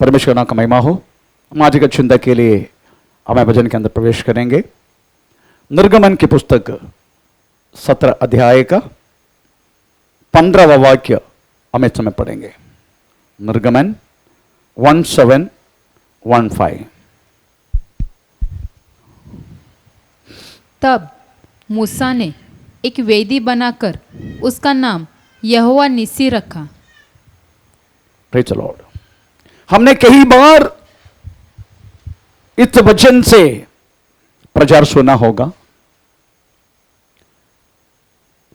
परमेश्वर नाम का महिमा हो। हम आज का चिंता के लिए हमें भजन के अंदर प्रवेश करेंगे। निर्गमन की पुस्तक 17 अध्याय का 15वां वाक्य हम इस समय पढ़ेंगे। निर्गमन 17:15। तब मूसा ने एक वेदी बनाकर उसका नाम यहोवा निस्सी रखा। Praise the Lord. हमने कई बार इस वचन से प्रचार सुना होगा,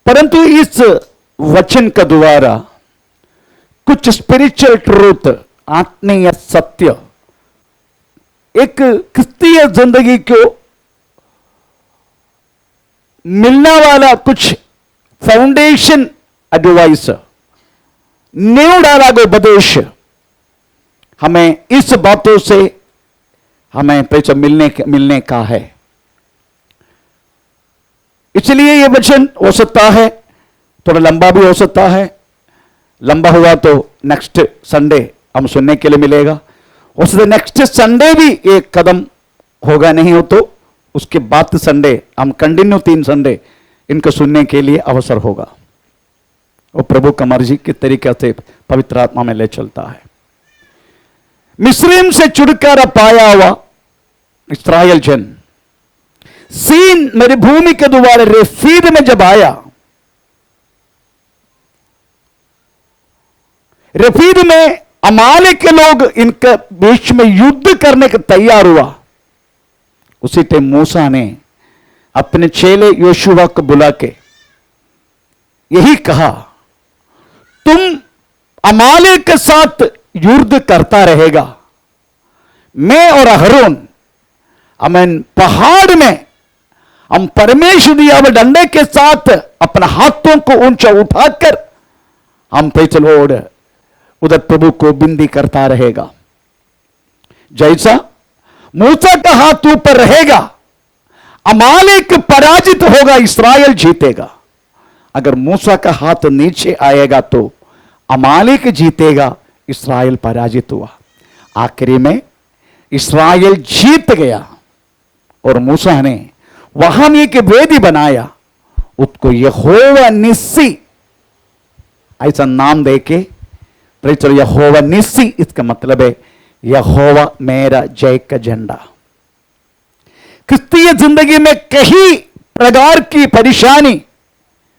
परंतु इस वचन का द्वारा कुछ स्पिरिचुअल ट्रूथ, आत्मीय सत्य, एक क्रिस्तीय जिंदगी को मिलने वाला कुछ फाउंडेशन एडवाइस, नींव डाला गया उपदेश हमें इस बातों से हमें मिलने का है। इसलिए यह वचन हो सकता है थोड़ा लंबा भी हो सकता है। लंबा हुआ तो नेक्स्ट संडे हम सुनने के लिए मिलेगा। उससे नेक्स्ट संडे भी एक कदम होगा, नहीं हो तो उसके बाद संडे हम कंटिन्यू 3 संडे इनको सुनने के लिए अवसर होगा। और प्रभु का मर्जी के तरीके से पवित्र आत्मा में ले चलता है। मिस्रीम से छुटकारा पाया हुआ इस्राएल जन सीन मरुभूमि के द्वारा रेफीद में जब आया, रेफीद में अमालेक के लोग इनके बीच में युद्ध करने के तैयार हुआ। उसी टाइम मूसा ने अपने चेले योशुआ को बुला के यही कहा, तुम अमालेक के साथ युद्ध करता रहेगा, मैं और अहरोन अमन पहाड़ में हम परमेश्वर दिया हुए डंडे के साथ अपने हाथों को ऊंचा उठाकर हम पैचलोड उधर प्रभु को बिंदी करता रहेगा। जैसा मूसा का हाथ ऊपर रहेगा, अमालेक पराजित होगा, इस्राएल जीतेगा। अगर मूसा का हाथ नीचे आएगा तो अमालेक जीतेगा, इस्राएल पराजित हुआ। आखिरी में इस्राएल जीत गया और मूसा ने वहां एक वेदी बनाया, उसको यहोवा निस्सी ऐसा नाम देके, यहोवा निस्सी इसका मतलब है यहोवा मेरा जय का झंडा। क्रिस्तीय जिंदगी में कई प्रकार की परेशानी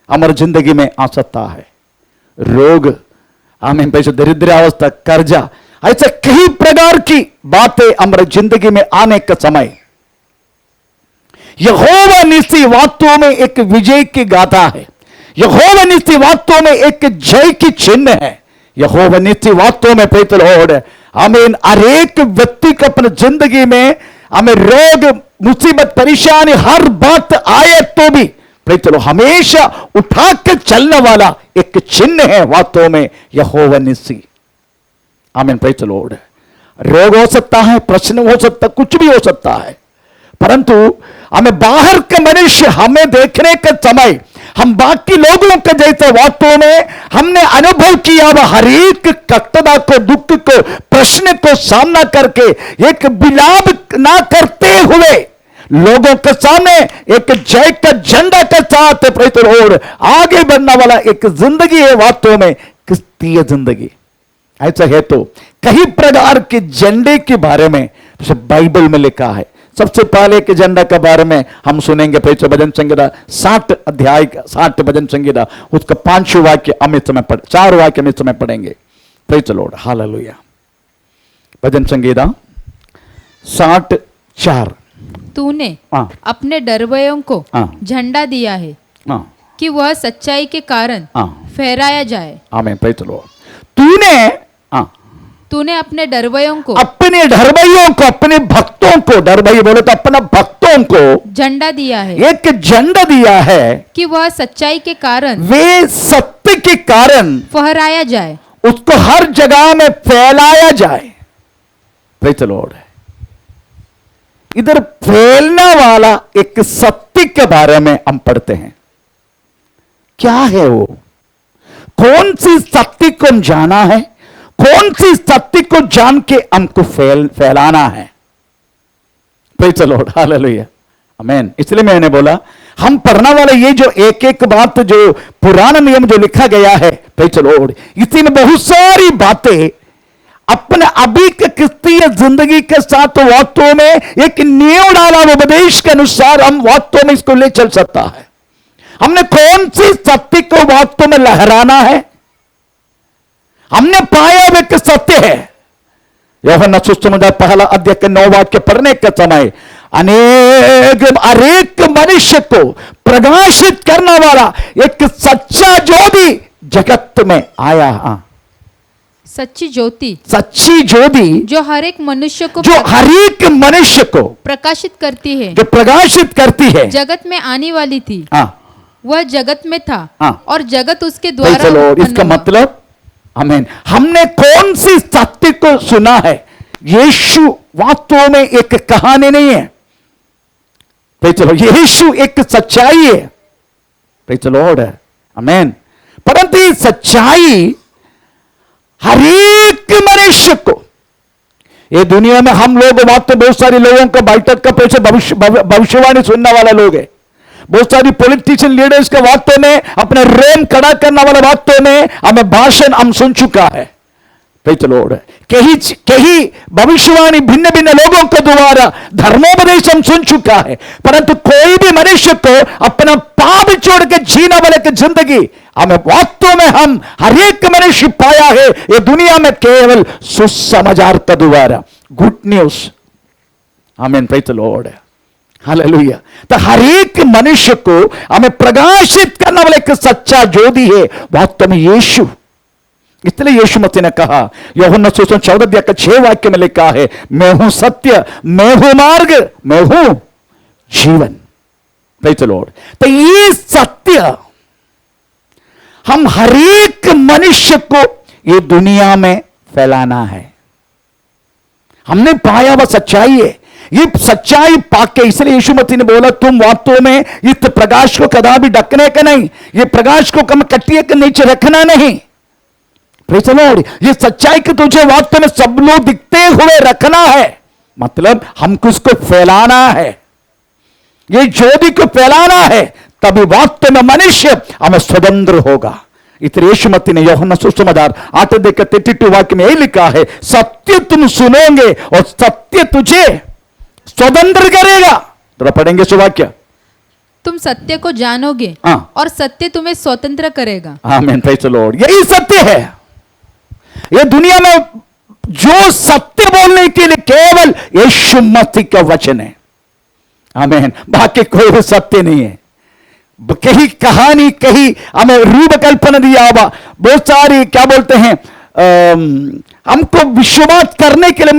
हमारी जिंदगी में आ सकता है। रोग, हमें पैसे, दरिद्रावस्था, कर्जा, ऐसे कई प्रकार की बातें हमारे जिंदगी में आने का समय यहोवा निस्सी वास्तव में एक विजय की गाथा है। यहोवा निस्सी वास्तव में एक जय की चिन्ह है। यहोवा निस्सी वास्तव में प्रेज़ द लॉर्ड हमें हर एक व्यक्ति को अपने जिंदगी में हमें रोग, मुसीबत, परेशानी हर बात आए तो भी प्रेज़ द लॉर्ड हमेशा उठा के चलने वाला एक चिन्ह है वास्तव में यहोवा निस्सी। आमीन, प्रेज़ द लॉर्ड। रोग हो सकता है, प्रश्न हो सकता है, कुछ भी हो सकता है, परंतु हमें बाहर के मनुष्य हमें देखने के समय हम बाकी लोगों के जैसे वास्तव में हमने अनुभव किया वह हर एक कष्टता को, दुख को, प्रश्न को सामना करके एक विलाप ना करते हुए लोगों के सामने एक जय का झंडा के साथ प्रेज़ द लॉर्ड आगे बढ़ने वाला एक जिंदगी है वास्तव में क्रिस्तीय जिंदगी। ऐसा है तो कई प्रकार के झंडे के बारे में बाइबल में लिखा है। सबसे पहले के झंडा के बारे में हम सुनेंगे भजन संहिता 60 अध्याय 60 भजन संहिता उसका 5 वाक्य अमित समय 4 वाक्य अमित समय पढ़ेंगे। Praise the Lord, hallelujah. भजन संहिता 60:4। तूने अपने डरवयों को झंडा दिया है कि वह सच्चाई के कारण फहराया जाए। आमीन, प्रेज़ द लॉर्ड। तूने अपने डरवयों को, अपने भक्तों को, डरवई बोले तो अपने भक्तों को झंडा दिया है, एक झंडा दिया है कि वह सच्चाई के कारण, वे सत्य के कारण फहराया जाए, उसको हर जगह में फैलाया जाए। Praise the Lord. इधर फैलने वाला एक सत्य के बारे में हम पढ़ते हैं। क्या है वो? कौन सी सत्य को जाना है, कौन सी सत्य को जान के हमको फैलाना है। प्रेज़ द लॉर्ड, हालेलुया, आमीन। इसलिए मैंने बोला हम पढ़ने वाले ये जो एक एक बात जो पुराना नियम जो लिखा गया है, प्रेज़ द लॉर्ड, इसी में बहुत सारी बातें अपने अभी के क्रिस्तीय जिंदगी के साथ वास्तव में एक नियम डाला उपदेश के अनुसार हम वास्तव में इसको ले चल सकता है। हमने कौन सी सत्य को वास्तव में लहराना है। हमने पाया हुआ एक सत्य है, यूहन्ना सुसमाचार पहला अध्याय के 9 वाक्य पढ़ने के समय अनेक मनुष्य को प्रकाशित करने वाला एक सच्चा ज्योति जगत में आया। सच्ची ज्योति, सच्ची ज्योति जो हर एक मनुष्य को प्रकाशित करती है, जो प्रकाशित करती है, जगत में आने वाली थी। वह जगत में था और जगत उसके द्वारा उत्पन्न इसका मतलब आमीन। हमने कौन सी सत्य को सुना है। यीशु वास्तव में एक कहानी नहीं है, यीशु एक सच्चाई है, प्रेज़ द लॉर्ड, आमीन। परंतु ये सच्चाई हर एक मनुष्य को, ये दुनिया में हम लोग वास्तव बहुत सारे लोगों का बैठक का पैसे भविष्यवाणी सुनने वाला लोग है, बहुत सारी पॉलिटिशियन लीडर्स का वास्तव में अपने रेम खड़ा करने वाला वास्तव में हमें भाषण हम सुन चुका है, प्रेज़ द लॉर्ड। कहीं भविष्यवाणी भिन्न भिन्न लोगों के द्वारा धर्मोपदेश हम सुन चुका है, परंतु कोई भी मनुष्य को अपना पाप छोड़ के जीने वाले की जिंदगी हमें वास्तव में हम हर एक मनुष्य पाया है ये दुनिया में केवल सुसमाचार के द्वारा, गुड न्यूज, आमीन, प्रेज़ द लॉर्ड, हालेलुया। तो हर एक मनुष्य को हमें प्रकाशित करने वाला एक सच्चा ज्योति है वास्तव में यीशु। इसलिए यीशु मसीह ने कहा, यूहन्ना सुसमाचार 14 अध्याय के 6 वाक्य में लिखा है, मैं हूं सत्य, मैं हूं मार्ग, मैं हूं जीवन, प्रेज़ द लॉर्ड। तो ये सत्य हम हर एक मनुष्य को ये दुनिया में फैलाना है। हमने पाया वह सच्चाई है, ये सच्चाई पाके इसलिए यीशु मसीह ने बोला तुम वास्तव में इस प्रकाश को कदापि ढकने का नहीं, ये प्रकाश को कम कटिए के नीचे रखना नहीं, प्रेज़ द लॉर्ड। ये सच्चाई को तुझे वास्तव में सब लोग दिखते हुए रखना है, मतलब हमको इसको फैलाना है, ये ज्योति को फैलाना है, तभी वास्तव में मनुष्य हमें स्वतंत्र होगा। इसलिए यीशु मसीह ने यूहन्ना सुसमाचार 8 अध्याय के 33 वाक्य में यही लिखा है, सत्य तुम सुनोगे और सत्य तुझे स्वतंत्र करेगा। तो पढ़ेंगे सो वाक्य, तुम सत्य को जानोगे और सत्य तुम्हें स्वतंत्र करेगा, आमीन, प्रेज़ द लॉर्ड। यही सत्य है। ये दुनिया में जो सत्य बोलने के लिए केवल यीशु मसीह का वचन है, आमीन, बाकी कोई सत्य नहीं है। कहीं कहानी, कहीं हमें रूप कल्पना दिया हुआ, बहुत सारी क्या बोलते हैं हमको विश्वास करने के लिए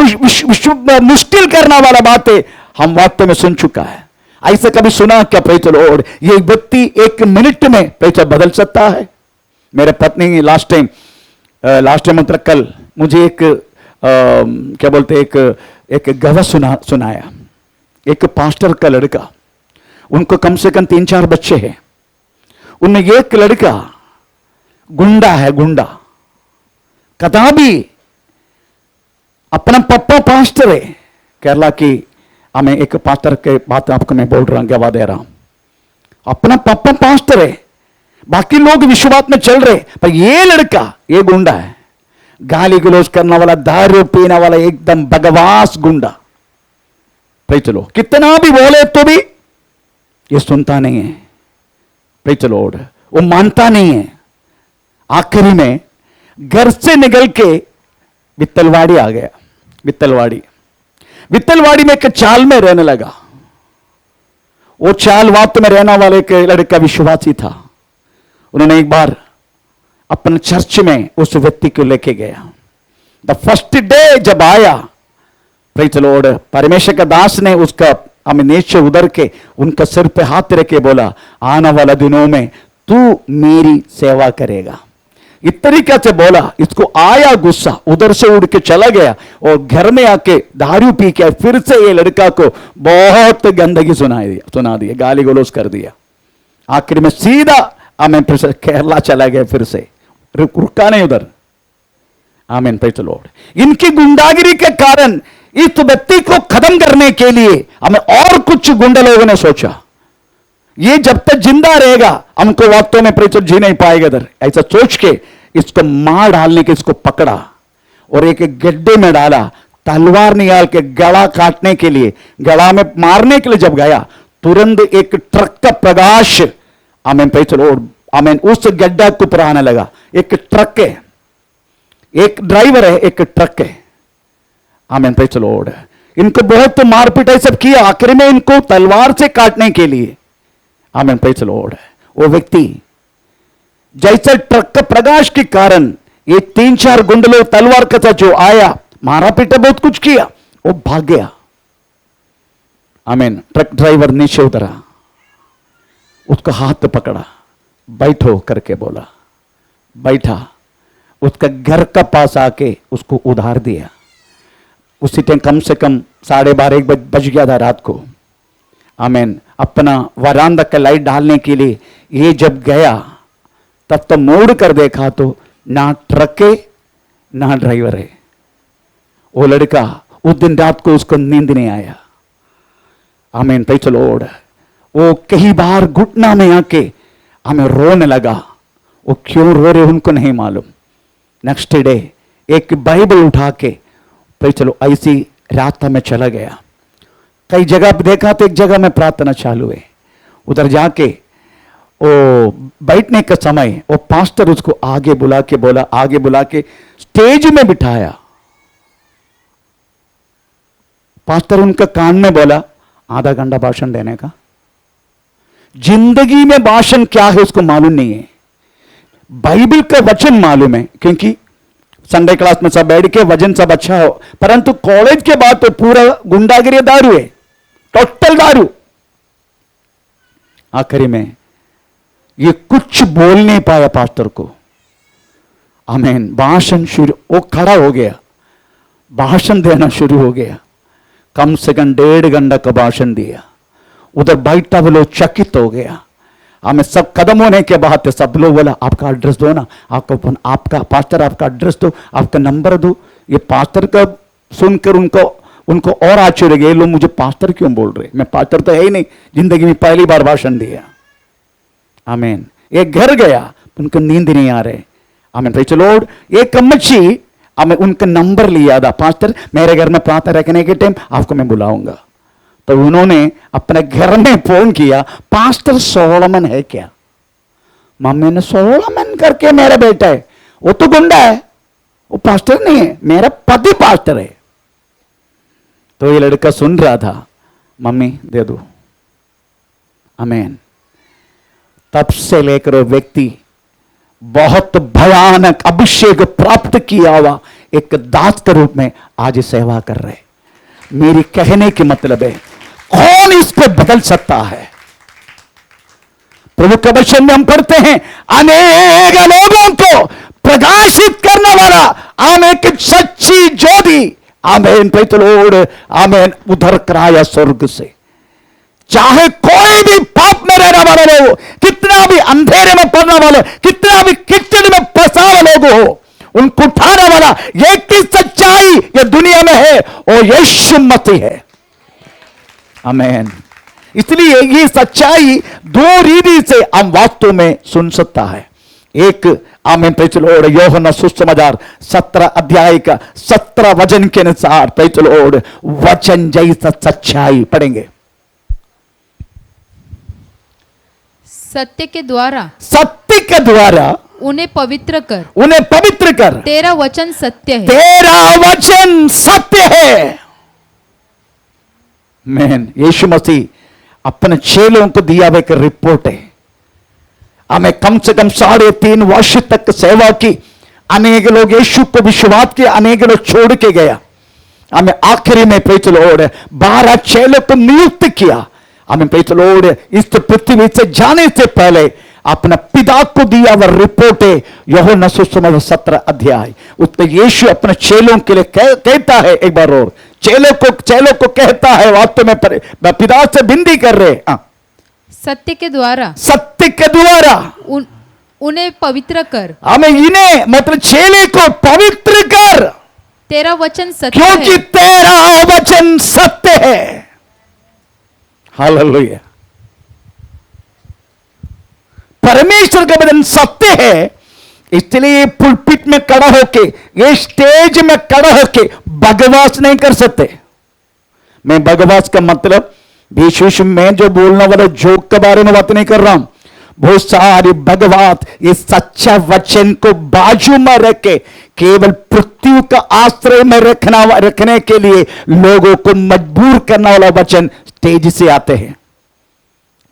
मुश्किल करने वाला बातें हम वास्तव में सुन चुका है। ऐसे कभी सुना क्या, प्रेज़ द लॉर्ड, ये व्यक्ति 1 मिनट में पैसा बदल सकता है। मेरे पत्नी लास्ट टाइम मतलब कल मुझे एक क्या बोलते एक गवाह सुनाया। एक पास्टर का लड़का, उनको कम से कम 3-4 बच्चे हैं, उनमें एक लड़का गुंडा है, गुंडा, कदापि अपना पप्पा पास्टर है, केरला की, हमें एक पास्टर के बात आपको मैं बोल रहा हूं, गवाह दे रहा हूं, अपना पप्पा पास्टर है, बाकी लोग विश्वास में चल रहे, पर ये लड़का ये गुंडा है, गाली गलौज करने वाला, दारू पीने वाला, एकदम बकवास गुंडा, प्रेज़ द लॉर्ड। कितना भी बोले तो भी ये सुनता नहीं है, प्रेज़ द लॉर्ड, वो मानता नहीं है। आखिरी में घर से निकल के वित्तलवाड़ी आ गया, वित्तलवाड़ी में एक चाल में रहने लगा। वो चाल वास्तव में रहने वाले के लड़का विश्वासी था। उन्होंने एक बार अपने चर्च में उस व्यक्ति को लेके गया। द फर्स्ट डे जब आया, प्रेज़ द लॉर्ड, परमेश्वर का दास ने उसका हमें नीचे उधर के उनका सिर पे हाथ रख के बोला, आने वाला दिनों में तू मेरी सेवा करेगा। इस तरीके से बोला, इसको आया गुस्सा, उधर से उड़ के चला गया और घर में आके दारू पी के फिर से ये लड़का को बहुत गंदगी सुना दिया, गाली गलौज कर दिया। आखिर में सीधा हमें केरला चला गया, फिर से रुका नहीं उधर। आमीन, प्रेज़ द लॉर्ड। इनकी गुंडागिरी के कारण इस व्यक्ति को खत्म करने के लिए हमें और कुछ गुंडा लोगों ने सोचा, ये जब तक जिंदा रहेगा हमको वास्तव में प्रेज़ जी नहीं पाएगा इधर, ऐसा सोच के इसको मार डालने के इसको पकड़ा और एक गड्ढे में डाला, तलवार निकाल के गला काटने के लिए, गला में मारने के लिए जब गया, तुरंत एक ट्रक का प्रकाश, आमीन, प्रेज़ द लॉर्ड, आमीन, उस गड्ढा को ऊपर आने लगा। एक ट्रक है, एक ड्राइवर है, एक ट्रक है, आमीन, प्रेज़ द लॉर्ड। इनको बहुत मारपीट सब किया, आखिर में इनको तलवार से काटने के लिए, आमीन, प्रेज़ द लॉर्ड। वो व्यक्ति जैसे ट्रक का प्रकाश के कारण ये 3-4 गुंडलों तलवार के साथ जो आया, मारा पीटा, बहुत कुछ किया, वो भाग गया। आमीन। ट्रक ड्राइवर नीचे उतरा, उसका हाथ पकड़ा, बैठो करके बोला, बैठा, उसका घर का पास आके उसको उधार दिया। उसी टाइम कम से कम 12:30 बज गया था रात को। आमीन। अपना वरांदा का लाइट डालने के लिए ये जब गया, तब तो मोड़ कर देखा तो ना ट्रक है ना ड्राइवर है। वो लड़का उस दिन रात को उसको नींद नहीं आया। आमीन, प्रेज़ द लॉर्ड। वो कई बार घुटना में आके हमें रोने लगा। वो क्यों रो रहे उनको नहीं मालूम। नेक्स्ट डे एक बाइबल उठा के प्रेज़ द लॉर्ड ऐसी रात में चला गया। कई जगह देखा तो एक जगह में प्रार्थना चालू है, उधर जाके वो बैठने का समय वो पास्टर उसको आगे बुला के बोला, आगे बुला के स्टेज में बिठाया। पास्टर उनका कान में बोला, आधा घंटा भाषण देने का। जिंदगी में भाषण क्या है उसको मालूम नहीं है, बाइबल का वचन मालूम है, क्योंकि संडे क्लास में सब बैठ के वजन सब अच्छा हो, परंतु कॉलेज के बाद तो पूरा गुंडागिरी, दारू है, टोटल दारू। आखिरी में ये कुछ बोल नहीं पाया पास्टर को। आमीन। भाषण शुरू, वो खड़ा हो गया, भाषण देना शुरू हो गया। कम से कम 1.5 घंटा का भाषण दिया। उधर बैठा वो लोग चकित हो गया। हमें सब खत्म होने के बाद सब लोग बोला, आपका एड्रेस दो ना, आपका पास्टर आपका एड्रेस दो, आपका नंबर दो। ये पास्टर का सुनकर उनको और आश्चर्य गए, लोग मुझे पास्टर क्यों बोल रहे, मैं पास्टर तो है ही नहीं, जिंदगी में पहली बार भाषण दिया। आमीन। एक घर गया, उनको नींद नहीं आ रहे। आमीन, प्रेज़ द लॉर्ड। एक अम्मची, हमें उनका नंबर लिया था, पास्टर मेरे घर में प्रार्थना रखने के टाइम आपको मैं बुलाऊंगा। तो उन्होंने अपने घर में फोन किया, पास्टर सोलोमन है क्या? मम्मी ने, सोलोमन करके मेरा बेटा है, वो तो गुंडा है, वो पास्टर नहीं है, मेरा पति पास्टर है। तो ये लड़का सुन रहा था, मम्मी दे दो। आमीन। तब से लेकर व्यक्ति बहुत भयानक अभिषेक प्राप्त किया हुआ एक दास के रूप में आज सेवा कर रहे। मेरी कहने की मतलब है, कौन इस पे बदल सकता है? प्रभु के वचन में हम पढ़ते हैं, अनेक लोगों को प्रकाशित करने वाला आम एक सच्ची ज्योति, आमीन, प्रेज़ द लॉर्ड, आमीन, उधर कराया स्वर्ग से। चाहे कोई भी पाप में रहने वाला लोग, कितना भी अंधेरे में पड़ने वाले, कितना भी कीचड़ में फंसा हुआ लोग हो, उनको उठाने वाला एक ही सच्चाई ये दुनिया में है, वो यीशु मसीह है। आमीन। इसलिए ये सच्चाई 2 रीति से हम वास्तव में सुन सकता है। एक, आमीन, प्रेज़ द लॉर्ड, यूहन्ना सुसमाचार 17 अध्याय का 17 वचन के अनुसार, प्रेज़ द लॉर्ड, वचन जैसा सच्चाई पढ़ेंगे। सत्य के द्वारा उन्हें पवित्र कर, तेरा वचन सत्य है, तेरा वचन सत्य है। मैन, यीशु मसीह अपने चेलों को दिया हुआ एक रिपोर्ट है। हमें कम से कम 3.5 वर्ष तक सेवा की, अनेक लोग यीशु को विश्वास किया, अनेक लोग छोड़ के गया। हमें आखिरी में प्रेज़ द लॉर्ड 12 चेलों को नियुक्त किया। हमें प्रेज़ द लॉर्ड इस पृथ्वी से जाने से पहले अपना पिता को दिया वह रिपोर्ट है, यूहन्ना सुसमाचार 17 अध्याय। उसमें यीशु अपने चेलों के लिए कहता है, एक बार और चेलों को कहता है, वास्तव में पिता से विनती कर रहे, सत्य के द्वारा उन्हें पवित्र कर, हमें इन्हें मतलब चेले को पवित्र कर, तेरा वचन सत्य क्योंकि है। तेरा वचन सत्य है। हालेलुया। परमेश्वर का वचन सत्य है, इसलिए पुलपिट में खड़ा होके, ये स्टेज में खड़ा होके बकवास नहीं कर सकते। मैं बकवास का मतलब बीच बीच में जो बोलने वाला जोक के बारे में बात नहीं कर रहा हूं। बहुत सारी बकवास ये सच्चा वचन को बाजू में रख के केवल पृथ्वी का आश्रय में रखने के लिए लोगों को मजबूर करने वाला वचन स्टेज से आते हैं।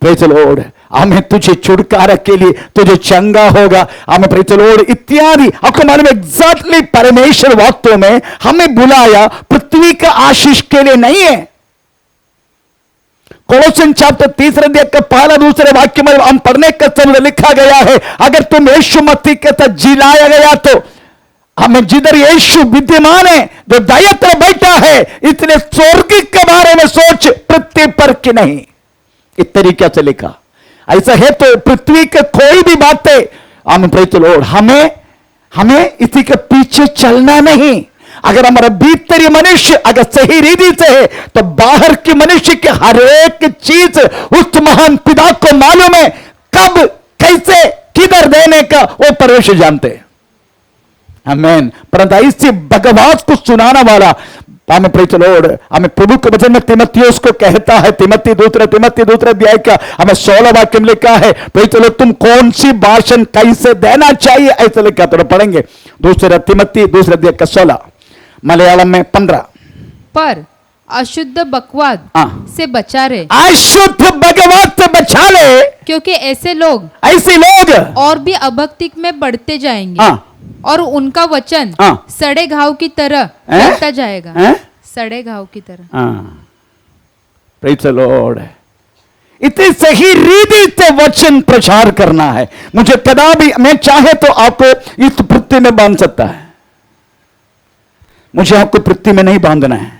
Praise the Lord. हमें तुझे छुटकारा के लिए, तुझे चंगा होगा, हमें प्रेज़ द लॉर्ड इत्यादि। आपको मालूम है एग्जैक्टली परमेश्वर वास्तव में हमें बुलाया पृथ्वी का आशीष के लिए नहीं है। कोलोसियन चैप्टर 3 अध्याय का पहला दूसरे वाक्य में हम पढ़ने का समय लिखा गया है, अगर तुम यीशु मसीह के साथ जिलाया गया तो हमें जिधर यीशु विद्यमान है, जो दायित्व बैठा है, इसलिए स्वर्ग के बारे में सोच, पृथ्वी पर की नहीं। इस तरीके से लिखा। ऐसा है तो पृथ्वी के कोई भी बातें हमें प्रेज़ द लॉर्ड, हमें इसी के पीछे चलना नहीं। अगर हमारा भीतरी मनुष्य अगर सही रीति से है तो बाहर की मनुष्य के हर एक चीज उस महान पिता को मालूम है, कब कैसे किधर देने का वो परमेश्वर जानते हैं। आमीन। परंतु इसी बकवास को सुनाने वाला हमें प्रेज़ द लॉर्ड, हमें प्रभु के वचन में तीमुथियुस को कहता है, तीमुथी दूसरे अध्याय का हमें 16 वाक्य में लिखा है, प्रेज़ द लॉर्ड तुम कौन सी भाषण कैसे देना चाहिए, ऐसे लिखा। तो पढ़ेंगे दूसरे तीमुथी दूसरे अध्याय का 16, मलयालम में 15। पर अशुद्ध बकवाद से बचा रहे, अशुद्ध बकवाद से बचा ले, क्योंकि ऐसे लोग और भी अभक्ति में बढ़ते जाएंगे और उनका वचन सड़े घाव की तरह बढ़ता जाएगा। सड़े घाव की तरह। Praise the Lord. इतनी सही रीति से वचन प्रचार करना है। मुझे कदापि मैं चाहे तो आपको इस पृथ्वी में बांध सकता है, मुझे आपको पृथ्वी में नहीं बांधना है।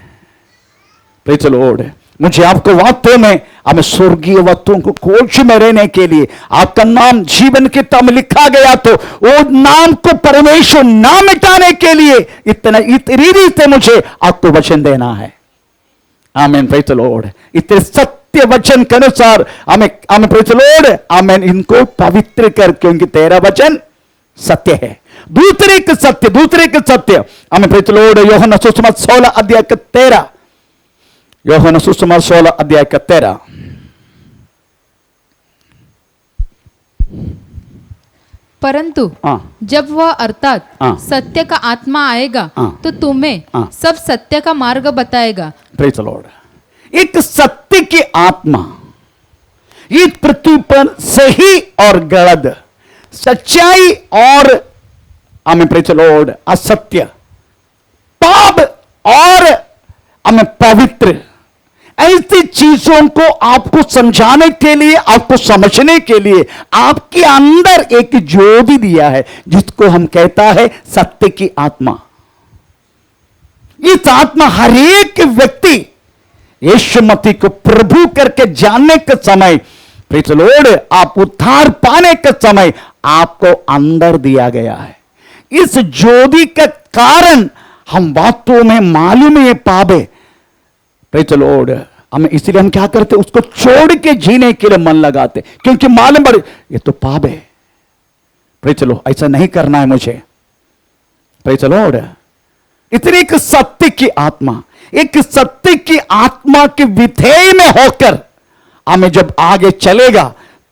Praise the Lord. मुझे आपको वास्तव में हमें स्वर्गीय वस्तुओं को खोज में रहने के लिए आपका नाम जीवन की तम लिखा गया, तो वो नाम को परमेश्वर ना मिटाने के लिए इतना रीति से मुझे आपको वचन देना है। आमीन। Praise the Lord. इतने सत्य वचन के अनुसार हमें प्रेज़ द लॉर्ड, आमीन, इनको पवित्र कर, क्योंकि तेरा वचन सत्य है। दूसरे के सत्य हमें प्रेज़ द लॉर्ड यूहन्ना सुसमाचार 16 अध्याय का 13, यूहन्ना सुसमाचार 16 अध्याय का 13। परंतु जब वह अर्थात सत्य का आत्मा आएगा तो तुम्हें सब सत्य का मार्ग बताएगा। Praise the Lord. एक सत्य की आत्मा इस पृथ्वी पर सही और गलत, सच्चाई और हमें प्रेज़ द लॉर्ड असत्य, पाप और हमें पवित्र, ऐसी चीजों को आपको समझाने के लिए, आपको समझने के लिए आपके अंदर एक ज्योति दिया है, जिसको हम कहता है सत्य की आत्मा। इस आत्मा हर एक व्यक्ति यीशु मसीह को प्रभु करके जानने के समय, प्रेज़ द लॉर्ड, आप उद्धार पाने के समय आपको अंदर दिया गया है। इस ज्योति का कारण हम बातों में मालूम है पावे। Praise the Lord. हमें इसलिए हम क्या करते, उसको छोड़ के जीने के लिए मन लगाते, क्योंकि मालूम पड़े ये तो पाप है। प्रेज़ द लॉर्ड, ऐसा नहीं करना है मुझे। Praise the Lord. इतनी एक सत्य की आत्मा, एक सत्य की आत्मा के विधेय में होकर हमें जब आगे चलेगा,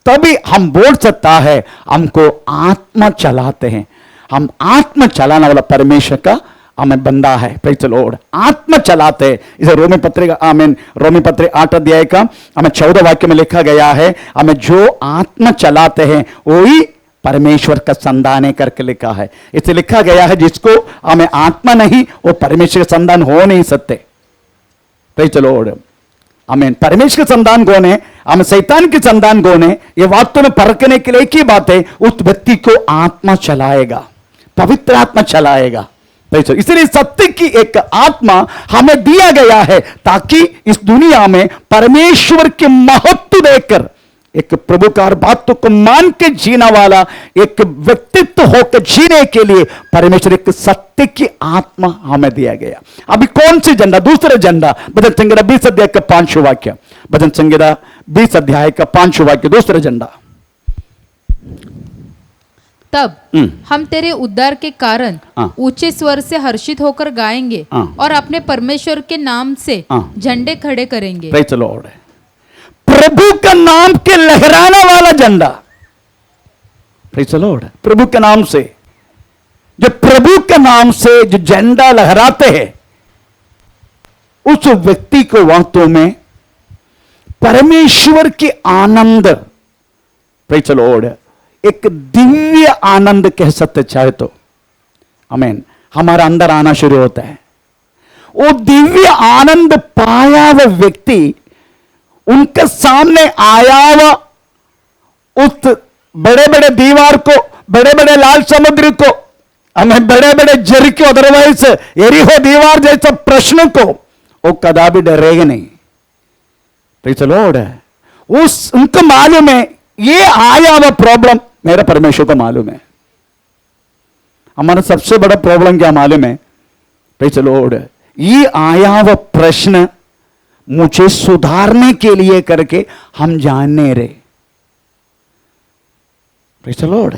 तभी हम बोल सकता है हमको आत्मा चलाते हैं। हम आत्मा चलाने वाला परमेश्वर का हमें बंदा है। Praise the Lord. आत्मा चलाते हैं। इसे रोमी पत्र, आमीन, रोमी पत्र 8 अध्याय का हमें 14 वाक्य में लिखा गया है, हमें जो आत्मा चलाते हैं वही परमेश्वर का संतान करके लिखा है। इसे लिखा गया है जिसको हमें आत्मा नहीं, वो परमेश्वर का संतान हो नहीं सकते। Praise the Lord. आमीन। परमेश्वर के संतान कौन है, हमें शैतान के संतान कौन है, ये वास्तव में परखने के लिए एक ही बात है, उस व्यक्ति को आत्मा चलाएगा, पवित्र आत्मा चलाएगा। इसलिए सत्य की एक आत्मा हमें दिया गया है ताकि इस दुनिया में परमेश्वर के महत्व देकर एक प्रभु का हर बातों को मान के जीने वाला एक व्यक्तित्व होकर जीने के लिए परमेश्वर एक सत्य की आत्मा हमें दिया गया। अभी कौन सी झंडा? दूसरा झंडा, भजन संहिता 20 अध्याय का 5वां वाक्य, भजन संहिता 20 अध्याय का 5वां वाक्य, दूसरा झंडा। तब हम तेरे उद्धार के कारण ऊंचे स्वर से हर्षित होकर गाएंगे और अपने परमेश्वर के नाम से झंडे खड़े करेंगे। Praise the Lord. प्रभु का नाम के लहराने वाला झंडा, प्रेज़ द लॉर्ड। प्रभु के नाम से, जो प्रभु के नाम से जो झंडा लहराते हैं, उस व्यक्ति को वास्तव में परमेश्वर की आनंद, प्रेज़ द लॉर्ड, एक दिव्य आनंद कह सकते चाहे तो, आमीन, हमारा अंदर आना शुरू होता है। वो दिव्य आनंद पाया हुआ व्यक्ति उनके सामने आया हुआ उस बड़े बड़े दीवार को, बड़े बड़े लाल समुद्र को, हमें बड़े बड़े जेरिको अदरवाइज यरीहो दीवार जैसे प्रश्न को वो कदापि डरेगा नहीं। Praise the Lord. उस उनको मालूम है ये आया हुआ प्रॉब्लम मेरा परमेश्वर को मालूम है। हमारा सबसे बड़ा प्रॉब्लम क्या मालूम है? प्रेज़ द लॉर्ड, ये आया हुआ प्रश्न मुझे सुधारने के लिए करके हम जानने रहे। Praise the Lord.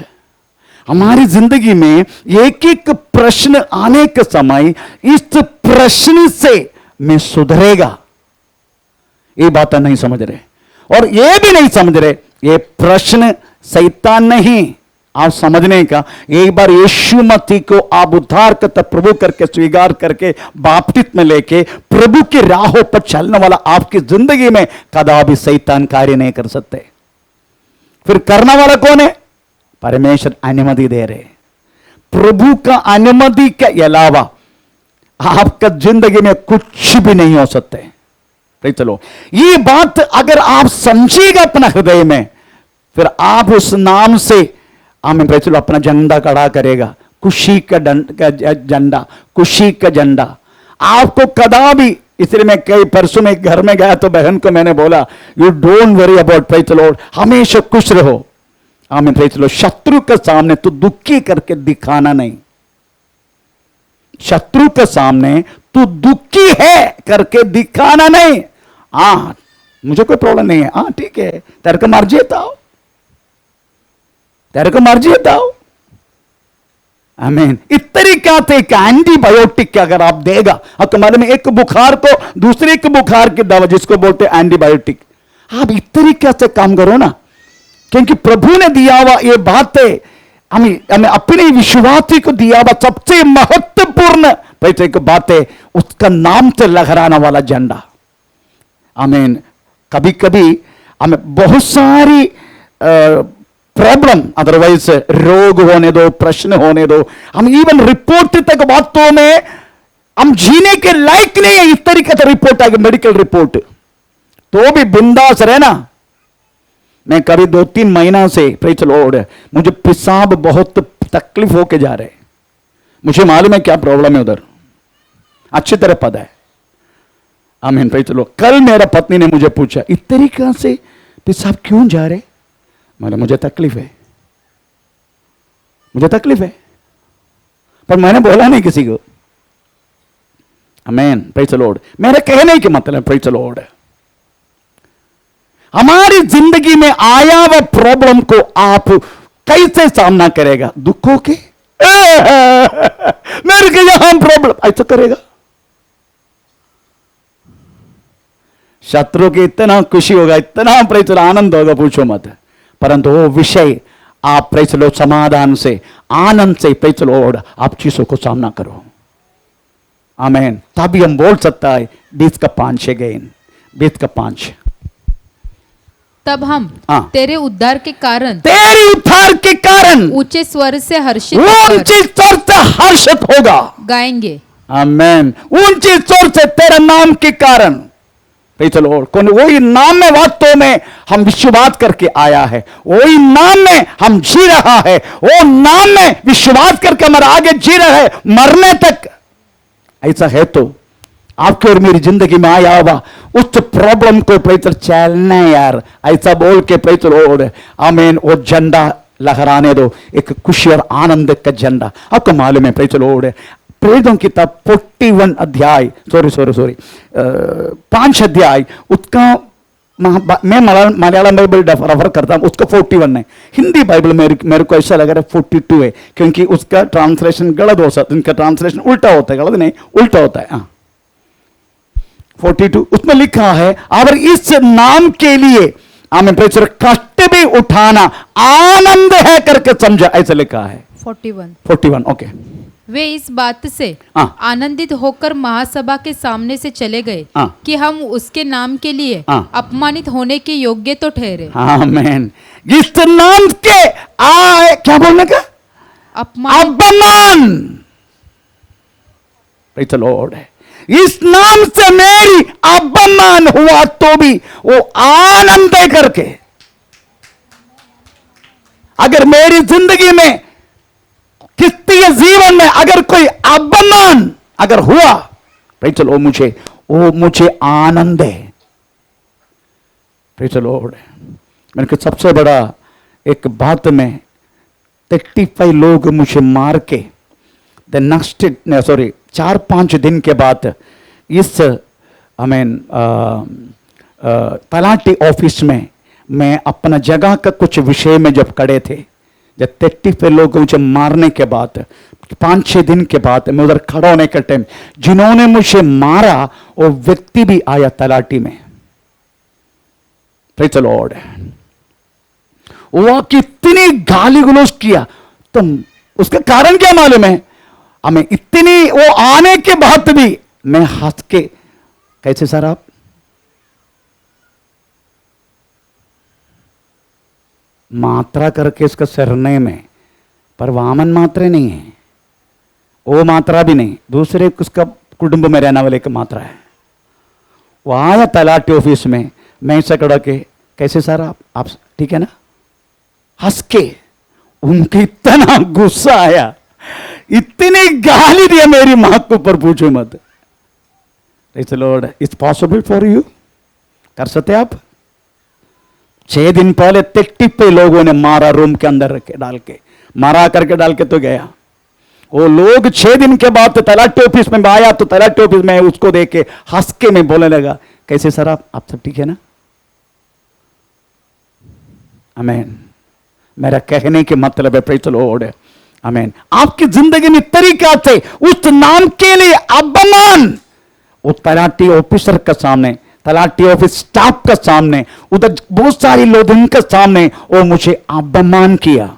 हमारी जिंदगी में एक एक प्रश्न आने के समय इस प्रश्न से मैं सुधरेगा, ये बात नहीं समझ रहे, और ये भी नहीं समझ रहे ये प्रश्न शैतान नहीं, आप समझने का, एक बार यीशु मसीह को आप उद्धार करता प्रभु करके स्वीकार करके बपतिस्मा लेके प्रभु की राहों पर चलने वाला आपकी जिंदगी में कदापि शैतान कार्य नहीं कर सकते। फिर करने वाला कौन है? परमेश्वर अनुमति दे रहे। प्रभु का अनुमति के अलावा आपका जिंदगी में कुछ भी नहीं हो सकते। चलो, ये बात अगर आप समझिएगा अपना हृदय में, फिर आप उस नाम से आमीन प्रेज़ द लॉर्ड अपना झंडा खड़ा करेगा, खुशी का झंडा, खुशी का झंडा। आपको कदापि, इसलिए मैं कई परसों में घर में गया तो बहन को मैंने बोला, you don't worry about, praise the Lord, हमेशा खुश रहो। आमीन प्रेज़ द लॉर्ड। शत्रु के सामने तू दुखी करके दिखाना नहीं, शत्रु के सामने तू दुखी है करके दिखाना नहीं। हाँ मुझे कोई प्रॉब्लम नहीं है, हाँ ठीक है, तेरे को मर्जी है तो, तेरे को मर्जी है तो, आमीन। इस तरीका से एक एंटीबायोटिक अगर आप देगा, आपके मालूम है एक बुखार को दूसरे के बुखार की दवा जिसको बोलते हैं एंटीबायोटिक, आप इस तरीके से काम करो ना, क्योंकि प्रभु ने दिया हुआ ये बातें हमें अपने विश्वासी को दिया हुआ सबसे महत्वपूर्ण बातें, उसका नाम से लहराने वाला झंडा। आमीन। कभी कभी हमें बहुत सारी प्रॉब्लम, अदरवाइज रोग होने दो, प्रश्न होने दो, हम इवन रिपोर्ट तक बातों में हम जीने के लायक नहीं है, इस तरीके से रिपोर्ट आ गई, मेडिकल रिपोर्ट, तो भी बिंदास रहना। मैं कभी 2-3 महीना से प्रेज़ द लॉर्ड मुझे पेशाब बहुत तकलीफ होके जा रहे, मुझे मालूम है क्या प्रॉब्लम है उधर, अच्छी तरह पता है। आमीन प्रेज़ द लॉर्ड। कल मेरा पत्नी ने मुझे पूछा इस तरीके से पेशाब क्यों जा रहे? मैंने मुझे तकलीफ है, मुझे तकलीफ है, पर मैंने बोला नहीं किसी को। आमीन प्रेज़ द लॉर्ड। मेरे कहने के मतलब प्रेज़ द लॉर्ड, हमारी जिंदगी में आया हुआ प्रॉब्लम को आप कैसे सामना करेगा? दुखों के मेरे के यहां प्रॉब्लम ऐसा करेगा, शत्रु की इतना खुशी होगा, इतना प्रेज़ द लॉर्ड आनंद होगा, पूछो मत। परंतु वो विषय आप प्रेज़ द लॉर्ड समाधान से, आनंद से प्रेज़ द लॉर्ड आप चीजों को सामना करो। आमीन। तभी हम बोल सकता है 20 का 5 अगेन, 20 का 5। तब हम तेरे उद्धार के कारण, तेरे उद्धार के कारण ऊंचे स्वर से हर्षित ऊंचे स्वर से हर्षित होगा, गाएंगे। आमीन। ऊंचे स्वर से तेरा नाम के कारण, प्रेज़ द लॉर्ड, कौन वही नाम में वास्तव में हम विश्वास करके आया है, वही नाम में हम जी रहा है, वो नाम में विश्वास करके हमारा आगे जी रहा है मरने तक। ऐसा है तो आपकी और मेरी जिंदगी में आया होगा, उस प्रॉब्लम को पवित्र चलना है यार, ऐसा बोल के पवित्र लोड आमीन वो झंडा लहराने दो, एक खुशी और आनंद का झंडा। आपको मालूम है पवित्र लोड प्रेरितों की किताब 41 अध्याय 5 अध्याय उसका मैं मलयालम बाइबल रेफर करता हूं, उसका 41 है। हिंदी बाइबल मेरे को ऐसा लग रहा है 42 है, क्योंकि उसका ट्रांसलेशन गलत हो सकता है, इनका ट्रांसलेशन उल्टा होता है, गलत नहीं उल्टा होता है। हाँ 42 उसमें लिखा है, और इस नाम के लिए हमें कष्ट भी उठाना आनंद है करके समझा, ऐसा लिखा है 41 ओके। वे इस बात से आनंदित होकर महासभा के सामने से चले गए कि हम उसके नाम के लिए अपमानित होने के योग्य तो ठहरे। आमीन। इस नाम के क्या बोलने का अपमान, प्रेज़ द लॉर्ड है। इस नाम से मेरी अपमान हुआ तो भी वो आनंद करके, अगर मेरी जिंदगी में किसी जीवन में अगर कोई अपमान अगर हुआ, भाई चलो वो मुझे आनंद है। भाई चलो मैंने कहा सबसे बड़ा एक बात में 35 लोग मुझे मार के नेक्स्ट 4-5 दिन के बाद इस तलाटी ऑफिस में मैं अपना जगह का कुछ विषय में जब खड़े थे, जब 35 लोग मुझे मारने के बाद 5-6 दिन के बाद मैं उधर खड़ा होने के टाइम जिन्होंने मुझे मारा वो व्यक्ति भी आया तलाटी में। Praise the Lord. वो कितनी गाली गलौज किया, तो उसका कारण क्या मालूम है हमें? इतनी वो आने के बाद भी मैं हंस के, कैसे सर आप? मात्रा करके इसका सरनेम है, पर वामन मात्रा नहीं है, वो मात्रा भी नहीं, दूसरे उसका कुटुंब में रहने वाले की मात्रा है। वो आया तलाटी ऑफिस में, मैं ऐसा खड़ा के, कैसे सर आप ठीक है ना? हंस के। उनके इतना गुस्सा आया, इतनी गाली दिया मेरी मां के ऊपर, पूछो मत। Praise the Lord. It's possible for you, कर सकते आप? 6 दिन पहले 35 लोगों ने मारा, रूम के अंदर रख के डाल के मारा, करके डाल के तो गया। वो लोग 6 दिन के बाद तो तलाटी ऑफिस में आया, तो तलाटी ऑफिस में उसको देख के हंस के मैं बोलने लगा, कैसे सर आप सब ठीक है ना? आमीन। मेरा कहने के मतलब है प्रेज़ द लॉर्ड, आमीन, आपकी जिंदगी में तरीका से उस नाम के लिए अपमान, वो तलाटी ऑफिसर के सामने, तलाटी ऑफिस स्टाफ के सामने, उधर बहुत सारी लोगों के सामने वो मुझे अपमान किया।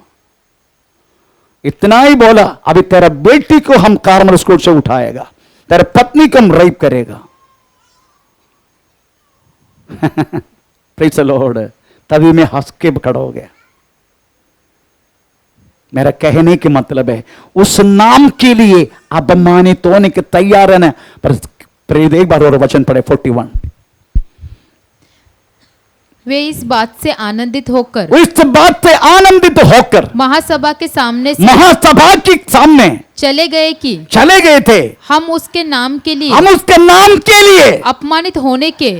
इतना ही बोला, अभी तेरा बेटी को हम कार्मल स्कूल से उठाएगा, तेरे पत्नी को हम रेप करेगा। Praise the Lord. तभी मैं हंस के खड़ा हो गया। मेरा कहने के मतलब है उस नाम के लिए अपमानित होने के तैयार है ना। पर एक बार और वचन पढ़े 41। वे इस बात से आनंदित होकर, महासभा के सामने से, महासभा के सामने चले गए थे। हम उसके नाम के लिए अपमानित होने के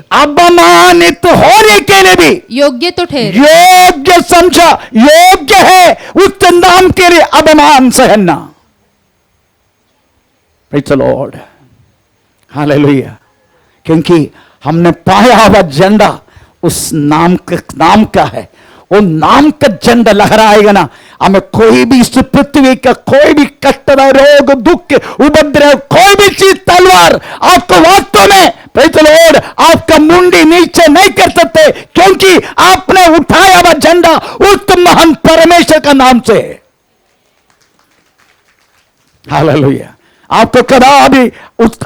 लिए भी योग्य तो ठहरे। योग्य समझा, योग्य है उस नाम के लिए अपमान सहना। Praise the Lord, hallelujah. क्योंकि हमने पाया हुआ झंडा उस नाम का है। वो नाम का झंडा लहराएगा ना, हमें कोई भी इस पृथ्वी का कोई भी कष्ट, रोग, दुख, उपद्रव, कोई भी चीज, तलवार आपको वास्तव में प्रेज़ द लॉर्ड आपका मुंडी नीचे नहीं कर सकते, क्योंकि आपने उठाया हुआ झंडा उस महान परमेश्वर का नाम से। हालेलुया। आपको कभी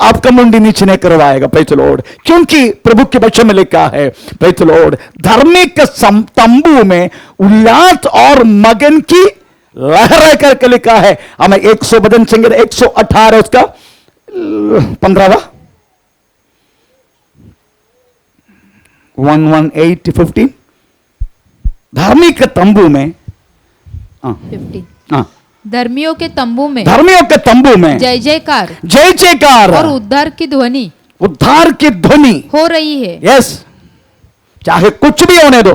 आपका मुंडी नीचे नहीं करवाएगा, प्रेज़ द लॉर्ड, क्योंकि प्रभु के वचन में लिखा है, प्रेज़ द लॉर्ड, धर्मी के तंबू में उल्लास और मगन की लहर करके लिखा है। हमें 100 भजन संगीत 118 उसका 15वां 118:15 धर्मी के तंबू में 15 धर्मियों के तंबू में जय जयकार और उद्धार की ध्वनि उद्धार की ध्वनि हो रही है। यस, चाहे कुछ भी होने दो।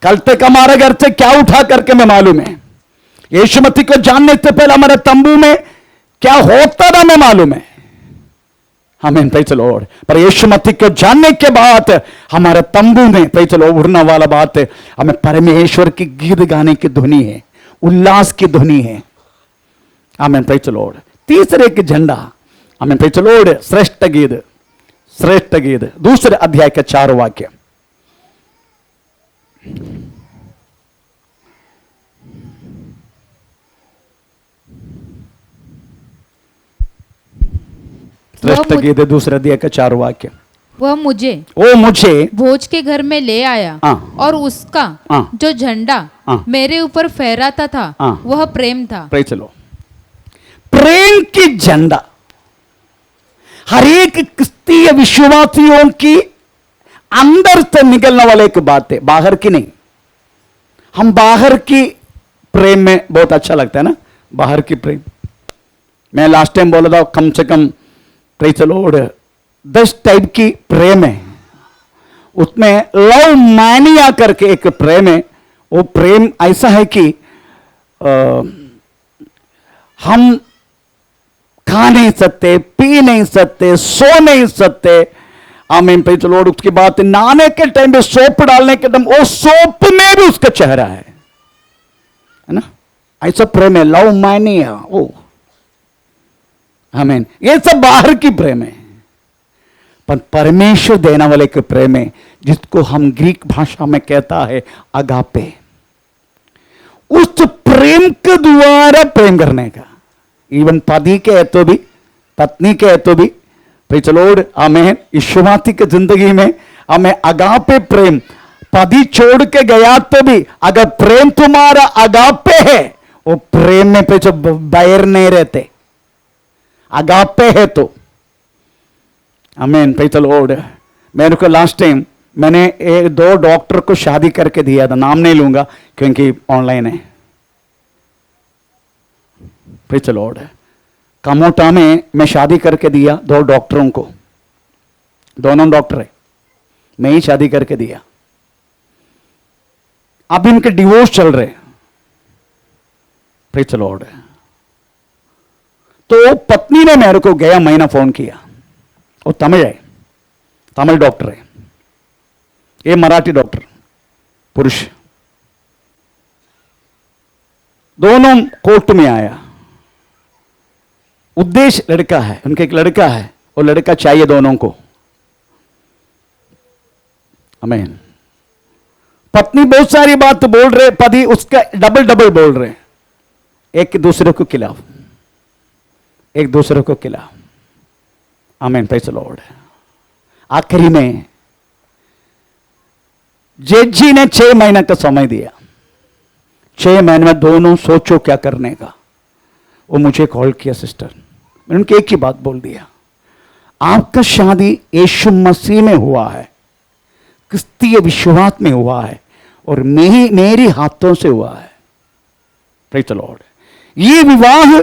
कल तक हमारे घर से क्या उठा करके मैं मालूम है, यीशु मसीह को जानने से पहले हमारे तंबू में क्या होता था मैं मालूम है। हमें प्रेज़ द लॉर्ड, पर यीशु मसीह को जानने के बाद हमारे तंबू में प्रेज़ द लॉर्ड उड़ने वाला बात है, हमें परमेश्वर की गीत गाने की ध्वनि है, उल्लास की ध्वनि है। आमीन, प्रेज़ द लॉर्ड। तीसरे के झंडा, आमीन, प्रेज़ द लॉर्ड, श्रेष्ठ गीत, श्रेष्ठ गीत, दूसरे अध्याय के 4 वाक्य। श्रेष्ठ गीत दूसरे अध्याय का 4 वाक्य। वह मुझे वो मुझे भोज के घर में ले आया और उसका जो झंडा मेरे ऊपर फहराता था वह प्रेम था। Praise the Lord. प्रेम की झंडा हर एक क्रिस्तीय विश्वासियों की अंदर से निकलने वाले एक बात है, बाहर की नहीं। हम बाहर की प्रेम में बहुत अच्छा लगता है ना, बाहर की प्रेम। मैं लास्ट टाइम बोला था कम से कम प्रेज़ द लॉर्ड 10 टाइप की प्रेम है। उसमें लव मैनिया करके एक प्रेम है। वो प्रेम ऐसा है कि हम खा नहीं सकते, पी नहीं सकते, सो नहीं सकते। आमीन, प्रेज़ द लॉर्ड। उसके बाद नहाने के टाइम पे सोप डालने के टाइम वो सोप में भी उसका चेहरा है ना, ऐसा प्रेम है, लव मैनिया। ओ आमीन, ये सब बाहर की प्रेम है। पर परमेश्वर देने वाले के प्रेम है, जिसको हम ग्रीक भाषा में कहता है अगापे। उस प्रेम के द्वारा प्रेम करने का, इवन पति के है तो भी, पत्नी के है तो भी, प्रेज़ द लॉर्ड। आमीन। यीशु मसीह की जिंदगी में हमें अगापे प्रेम, पति छोड़ के गया तो भी अगर प्रेम तुम्हारा अगापे है, वो प्रेम में प्रेज़ बैर नहीं रहते, अगापे है तो। आमीन, प्रेज़ द लॉर्ड। मेरे को लास्ट टाइम मैंने 2 डॉक्टर को शादी करके दिया था, नाम नहीं लूंगा क्योंकि ऑनलाइन है। Praise the Lord. कमोटा में मैं शादी करके दिया 2 डॉक्टरों को, दोनों डॉक्टर है, मैं ही शादी करके दिया। अब इनके डिवोर्स चल रहे। Praise the Lord. तो पत्नी ने मेरे को गया महीना फोन किया, वो तमिल है, तमिल डॉक्टर है, ये मराठी डॉक्टर, पुरुष, दोनों कोर्ट में आया। उद्देश्य लड़का है, उनके एक लड़का है, वो लड़का चाहिए दोनों को। आमीन। पत्नी बहुत सारी बात बोल रहे, पति उसका डबल डबल बोल रहे, एक दूसरे को खिलाफ, एक दूसरे को खिलाफ। आमीन, प्रेज़ द लॉर्ड। आखिरी में जज जी ने 6 महीने का समय दिया। 6 महीने में दोनों सोचो क्या करने का। वो मुझे कॉल किया, सिस्टर, मैंने उनके एक ही बात बोल दिया, आपका शादी यीशु मसीह में हुआ है, क्रिस्तीय विश्वास में हुआ है, और मेरी हाथों से हुआ है। Praise the Lord. ये विवाह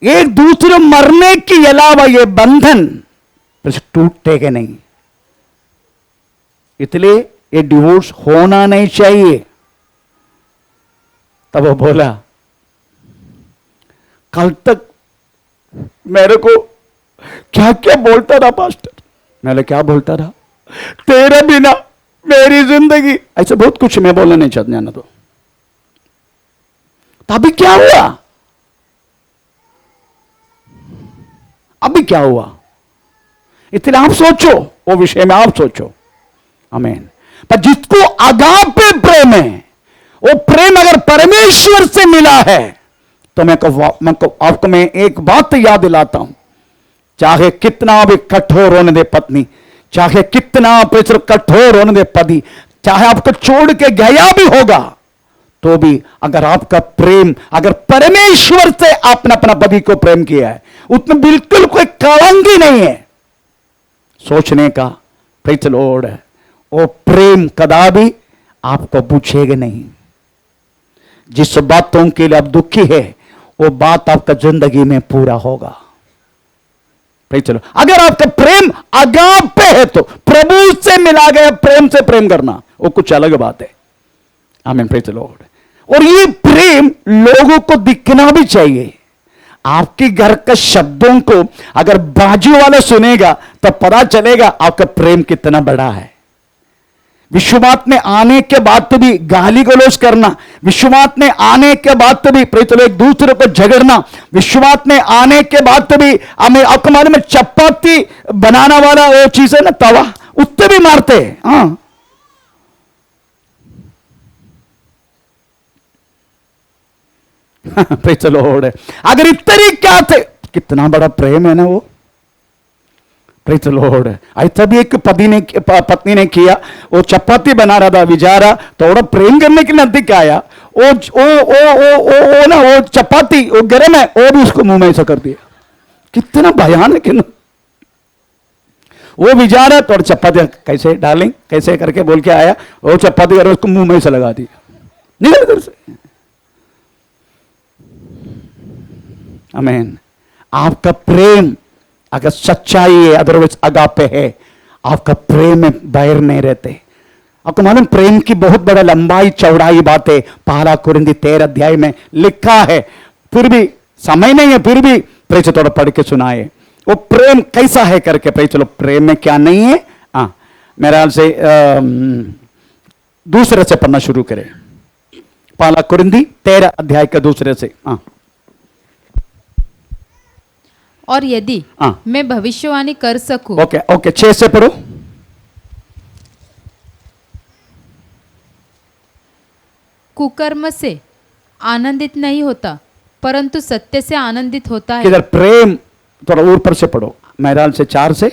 एक दूसरे मरने के अलावा ये बंधन टूटेगा नहीं, इसलिए ये डिवोर्स होना नहीं चाहिए। तब वो बोला, कल तक मेरे को क्या क्या बोलता था पास्टर। मैंने क्या बोलता था, तेरे बिना मेरी जिंदगी, ऐसे बहुत कुछ मैं बोलना नहीं चाहता, जाना तो। अभी क्या हुआ, अभी क्या हुआ, इसलिए आप सोचो, वो विषय में आप सोचो। आमीन। पर जिसको अगापे प्रेम है, वो प्रेम अगर परमेश्वर से मिला है, तो आपको मैं एक बात याद दिलाता हूं, चाहे कितना भी कठोर होने दे पत्नी, चाहे कितना कठोर होने दे पति, चाहे आपको छोड़ के गया भी होगा, तो भी अगर आपका प्रेम, अगर परमेश्वर से आपने अपना पति को प्रेम किया है, उसमें बिल्कुल कोई कलंक ही नहीं है सोचने का। Praise the Lord. वो प्रेम कदापि आपको पूछेगा नहीं। जिस बातों के लिए आप दुखी है, वो बात आपका जिंदगी में पूरा होगा। भाई चलो, अगर आपका प्रेम अगापे है तो प्रभु से मिला गया प्रेम से प्रेम करना वो कुछ अलग बात है। आमीन, प्रेज द लॉर्ड। और ये प्रेम लोगों को दिखना भी चाहिए। आपके घर के शब्दों को अगर बाजू वाला सुनेगा तो पता चलेगा आपका प्रेम कितना बड़ा है। विश्वास में आने के बाद तो भी गाली गलौज करना, विश्वास में आने के बाद तो भी एक दूसरे को झगड़ना, विश्वास में आने के बाद तो भी हमें आपको मालूम है चपाती बनाना वाला वो चीज है ना तवा, उससे भी मारते हैं। हाँ, प्रेज़ द लॉर्ड। अगर इतने क्या थे, कितना बड़ा प्रेम है ना वो। Praise the Lord. ऐसा भी एक पत्नी ने किया, वो चपाती बना रहा था बेचारा, थोड़ा प्रेम करने के लिए नजदीक आया, वो चपाती वो गरम है, वो भी उसको मुंह में ऐसा कर दिया। कितना भयानक है ना वो बेचारा। थोड़ा चपाती कैसे डार्लिंग कैसे करके बोल के आया, वो चपाती कर उसको मुंह में ऐसा लगा दिया, निकल इधर से। आमीन। आपका प्रेम अगर सच्चाई है, अदरवाइज अगापे है, आपका प्रेम में बैर नहीं रहते। आपको मालूम प्रेम की बहुत बड़ा लंबाई चौड़ाई बातें पहला कुरिन्थी 13 अध्याय में लिखा है। फिर भी समय नहीं है, फिर भी प्रेम थोड़ा पढ़ के सुनाए वो प्रेम कैसा है करके। प्रेम चलो, प्रेम में क्या नहीं है। मेरे ख्याल से दूसरे से पढ़ना शुरू करें, पहला कुरिन्थी 13 अध्याय का दूसरे से। और यदि मैं भविष्यवाणी कर सकूं। ओके ओके, 6 से पढ़ो। कुकर्म से आनंदित नहीं होता, परंतु सत्य से आनंदित होता है। किधर प्रेम, थोड़ा ऊपर से पढ़ो, मेरे ख्याल से 4 से।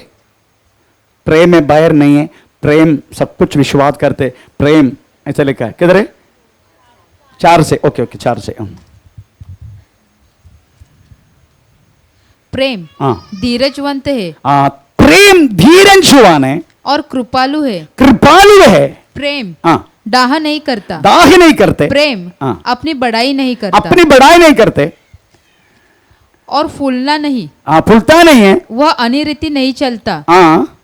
प्रेम में बैर नहीं है, प्रेम सब कुछ विश्वास करते, प्रेम ऐसा लिखा है। किधर है? 4 से। ओके ओके, 4 से। प्रेम धीरजवंत है। प्रेम धीरजवान है और कृपालु है। कृपालु है। प्रेम डाह नहीं करता। दाह नहीं करते। प्रेम अपनी बड़ाई नहीं करता। अपनी बड़ाई नहीं करते। और फूलना नहीं। फूलता नहीं है। वह अनिरीति नहीं चलता।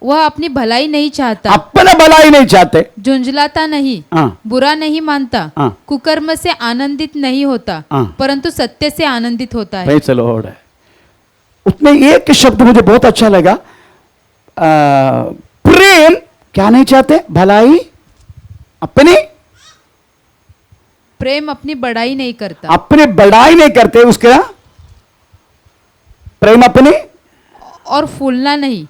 वह अपनी भलाई नहीं चाहता। अपना भलाई नहीं चाहते। झुंझलाता नहीं। बुरा नहीं मानता। कुकर्म से आनंदित नहीं होता, परंतु सत्य से आनंदित होता है। चलो, उसमें एक शब्द मुझे बहुत अच्छा लगा। प्रेम क्या नहीं चाहते? भलाई अपनी। प्रेम अपनी बड़ाई नहीं करता। अपनी बड़ाई नहीं करते उसका प्रेम अपनी। और फूलना नहीं।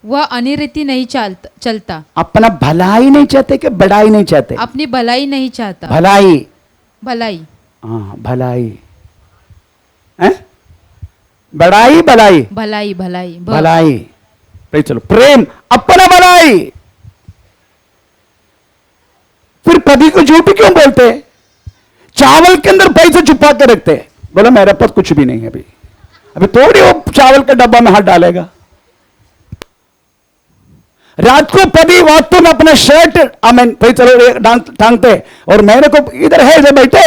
वह अनिरीति नहीं चलता। अपना भलाई नहीं चाहते कि बड़ाई नहीं चाहते? अपनी भलाई नहीं चाहता। भलाई। भलाई। भलाई है? बड़ाई भलाई। भलाई भलाई भलाई। चलो, प्रेम अपना भलाई। फिर पति को झूठ क्यों बोलते हैं? चावल के अंदर पैसे छुपा के रखते हैं, बोला मेरे पास कुछ भी नहीं है, अभी थोड़ी वो चावल के डब्बा में हाथ डालेगा। रात को पति वास्तव में अपना शर्ट चलो टांगते, और मेरे को इधर है जब बैठे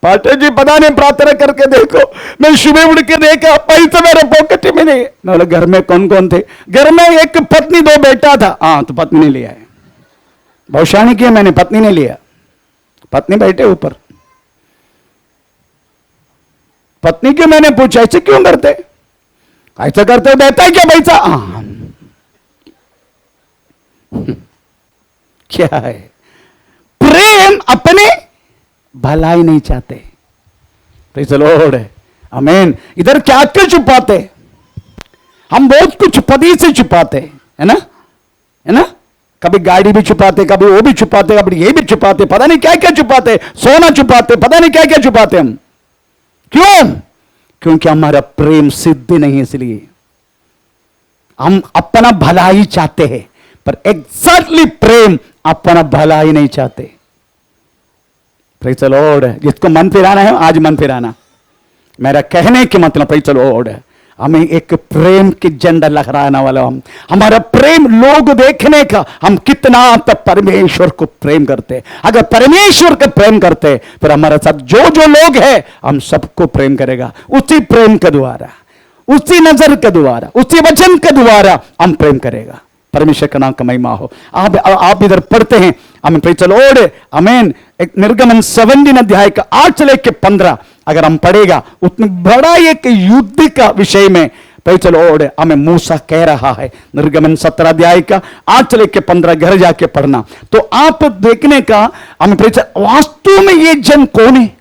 पाटे जी पता नहीं प्रार्थना करके देखो, मैं सुबह उड़ के देखा पैसे मेरे पॉकेट में नहीं। मैं बोला घर में कौन कौन थे? घर में एक पत्नी 2 बेटा था। तो पत्नी ने लिया है, भविष्यवाणी किया मैंने, पत्नी ने लिया। पत्नी बैठे ऊपर, पत्नी के मैंने पूछा ऐसे क्यों करते? ऐसा करते हो देता है क्या पैसा? क्या है? प्रेम अपने भलाई नहीं चाहते। Praise the Lord. आमीन। इधर क्या क्या छुपाते? हम बहुत कुछ पति से छुपाते है ना। कभी गाड़ी भी छुपाते, कभी वो भी छुपाते, कभी ये भी छुपाते, पता नहीं क्या क्या छुपाते, सोना छुपाते, पता नहीं क्या क्या छुपाते हम। क्यों? क्योंकि हमारा प्रेम सिद्ध नहीं है, इसलिए हम अपना भलाई चाहते हैं, पर एग्जैक्टली प्रेम अपना भलाई नहीं चाहते। Praise the Lord. जिसको मन फिराना है आज मन फिराना, मेरा कहने के मतलब प्रेज़ द लॉर्ड, हमें एक प्रेम की झंडा लहराने वाला हमारा प्रेम लोग देखने का, हम कितना तक परमेश्वर को प्रेम करते। अगर परमेश्वर को प्रेम करते फिर हमारे साथ जो जो लोग हैं हम सबको प्रेम करेगा, उसी प्रेम के द्वारा, उसी नजर के द्वारा, उसी वचन के द्वारा हम प्रेम करेगा। परमेश्वर का नाम का महिमा हो। आप इधर पढ़ते हैं, हमें प्रेज द लॉर्ड, आमीन। एक निर्गमन 17 अध्याय का 8 से लेकर 15 अगर हम पढ़ेगा, उतने बड़ा एक युद्ध का विषय में प्रेज द लॉर्ड हमें मूसा कह रहा है। निर्गमन 17 अध्याय का 8 से लेकर 15 घर जाके पढ़ना, तो आप देखने का हमें प्रेज, वास्तव में ये जन कौन है,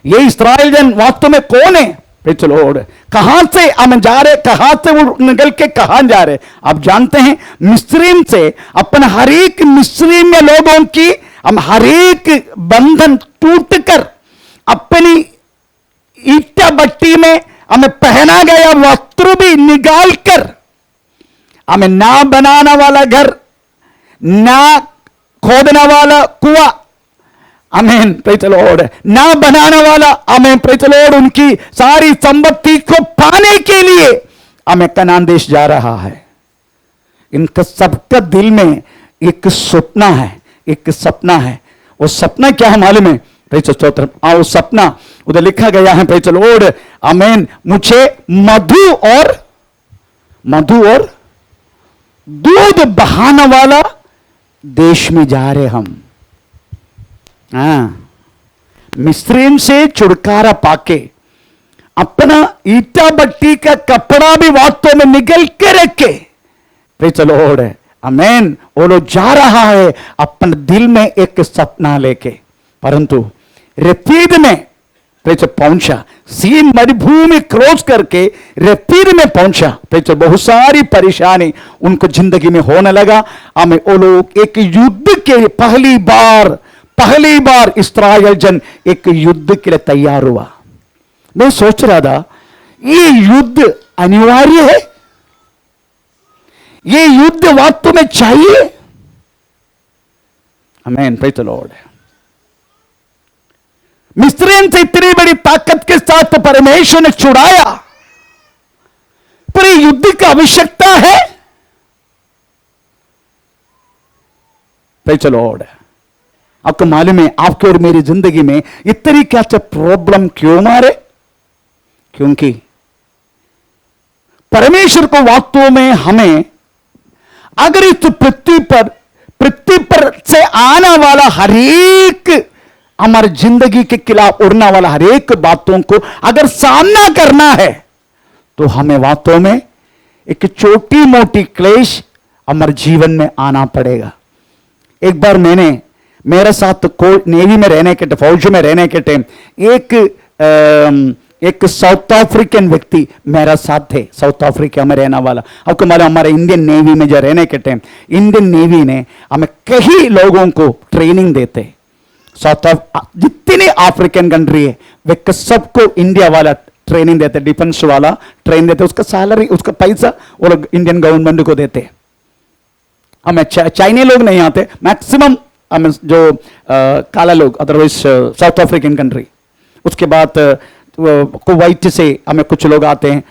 ये इस्राएल जन वास्तव में कौन है। प्रेज द लॉर्ड, कहां से हम जा रहे, कहां से वो निकल के कहां जा रहे। आप जानते हैं मिस्रीम से अपन हर एक मिस्रीम में लोगों की हम हर एक बंधन टूटकर अपनी ईटा भट्टी में हमें पहना गया वस्त्र भी निकाल कर, हमें ना बनाने वाला घर, ना खोदने वाला कुआं, आमीन प्रेज द लॉर्ड, ना बनाने वाला, आमीन प्रेज द लॉर्ड, उनकी सारी संपत्ति को पाने के लिए हमें कनान देश जा रहा है। इनका सबका दिल में एक सपना है, एक सपना है। वो सपना क्या है मालूम है? प्रेज स्तोत्र, वो सपना उधर लिखा गया है प्रेज द लॉर्ड, आमीन। मुझे मधु और दूध बहाने वाला देश में जा रहे हम। मिस्रीम से छुटकारा पाके अपना ईटा भट्टी का कपड़ा भी वास्तव में निकल के रखे, प्रेज द लॉर्ड, आमीन। वो लोग जा रहा है अपने दिल में एक सपना लेके, परंतु रेफीद में प्रेज पहुंचा, सीन मरुभूमि क्रॉस करके रेफीद में पहुंचा। प्रेज बहुत सारी परेशानी उनको जिंदगी में होने लगा। हमें वो लोग एक युद्ध के पहली बार इस्राएल जन एक युद्ध के लिए तैयार हुआ। मैं सोच रहा था ये युद्ध अनिवार्य है, ये युद्ध वास्तव में चाहिए। आमीन प्रेज द लॉर्ड। मिस्रीम से इतनी बड़ी ताकत के साथ तो परमेश्वर ने छुड़ाया, पर ये युद्ध की आवश्यकता है। Praise the Lord. आपको मालूम है आपके और मेरी जिंदगी में इतनी क्या प्रॉब्लम क्यों मारे? क्योंकि परमेश्वर को वास्तव में हमें अगर इस पृथ्वी पर से आने वाला हर एक हमारी जिंदगी के खिलाफ उड़ने वाला हर एक बातों को अगर सामना करना है, तो हमें वास्तव में एक छोटी मोटी क्लेश हमारे जीवन में आना पड़ेगा। एक बार मेरे साथ नेवी में रहने के, फौज में रहने के टाइम एक साउथ अफ्रीकन व्यक्ति मेरा साथ थे, साउथ अफ्रीका में रहने वाला। आपको मालूम हमारे इंडियन नेवी में जो रहने के टाइम इंडियन नेवी ने हमें कई लोगों को ट्रेनिंग देते। जितने अफ्रीकन कंट्री है वे सबको इंडिया वाला ट्रेनिंग देते, डिफेंस वाला ट्रेनिंग देते। उसका सैलरी, उसका पैसा वो लोग इंडियन गवर्नमेंट को देते। हमें चाइनीज लोग नहीं आते, मैक्सिमम हमें जो काला लोग, अदरवाइज साउथ अफ्रीकन कंट्री। उसके बाद कुवैत से हमें कुछ लोग आते हैं,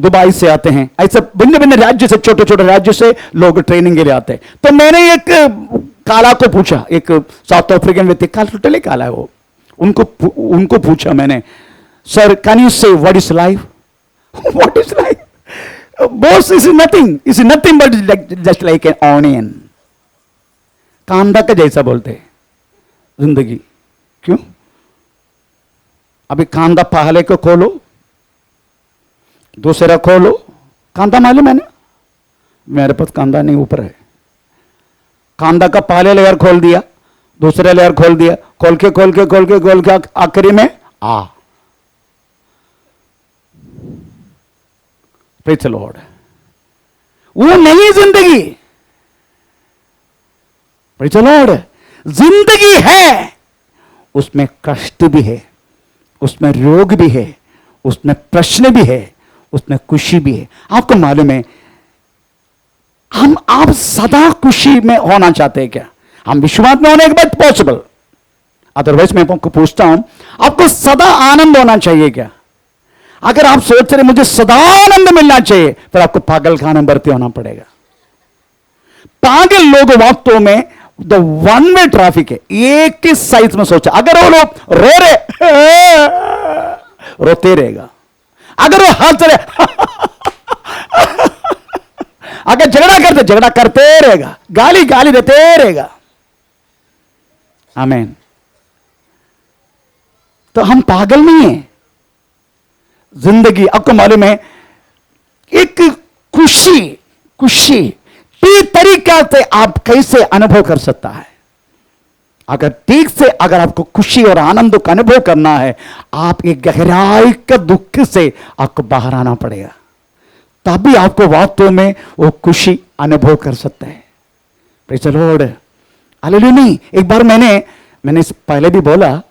दुबई से आते हैं, ऐसे भिन्न भिन्न राज्य से, छोटे छोटे राज्य से लोग ट्रेनिंग के लिए आते हैं। तो मैंने एक काला को पूछा, एक साउथ अफ्रीकन व्यक्ति, टोटली काला है वो, उनको पूछा मैंने, सर कैन यू से what is life? What is life? Boss, is nothing but just like an onion. कांदा का जैसा बोलते हैं जिंदगी। क्यों? अभी कांदा पहले को खोलो, दूसरा खोलो, कांदा मालूम है ना? मेरे पास कांदा नहीं ऊपर है। कांदा का पहले लेयर खोल दिया, दूसरा लेयर खोल दिया, खोल के आखिरी में प्रेज द लॉर्ड। वो नहीं जिंदगी। Praise the Lord. जिंदगी है, उसमें कष्ट भी है, उसमें रोग भी है, उसमें प्रश्न भी है, उसमें खुशी भी है। आपको मालूम है आप सदा खुशी में होना चाहते हैं क्या? हम विश्वास में होने के बाद पॉसिबल, अदरवाइज मैं आपको पूछता हूं, आपको सदा आनंद होना चाहिए क्या? अगर आप सोच रहे मुझे सदा आनंद मिलना चाहिए, फिर आपको पागल खाने भर्ती होना पड़ेगा। पागल लोग वास्तव में द वन वे ट्रैफिक है, एक ही साइज में सोचा। अगर वो लोग रोते रहेगा, अगर वो हंस रहे अगर झगड़ा करते रहेगा, गाली गाली देते रहेगा, आमीन, तो हम पागल नहीं है। जिंदगी आपको मालूम है, एक खुशी की तरीका से आप कैसे अनुभव कर सकता है। अगर ठीक से अगर आपको खुशी और आनंद का अनुभव करना है, आप एक गहराई का दुख से आपको बाहर आना पड़ेगा, तभी आपको वास्तव में वो खुशी अनुभव कर सकते हैं। Praise the Lord, hallelujah. नहीं, एक बार मैंने पहले भी बोला,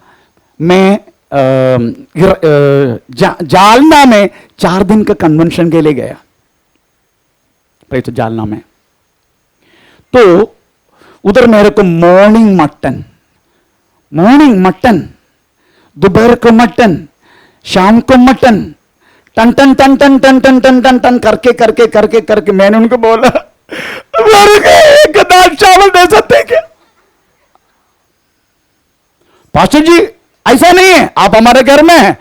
मैं जालना में 4 दिन का कन्वेंशन के लिए गया, प्रेज़ जालना में। तो उधर मेरे को मॉर्निंग मटन, दोपहर को मटन, शाम को मटन, टन टन टन टन टन टन टन टन टन करके मैंने उनको बोला, एक दाल चावल दे सकते क्या? पास्टर जी ऐसा नहीं है, आप हमारे घर में हैं,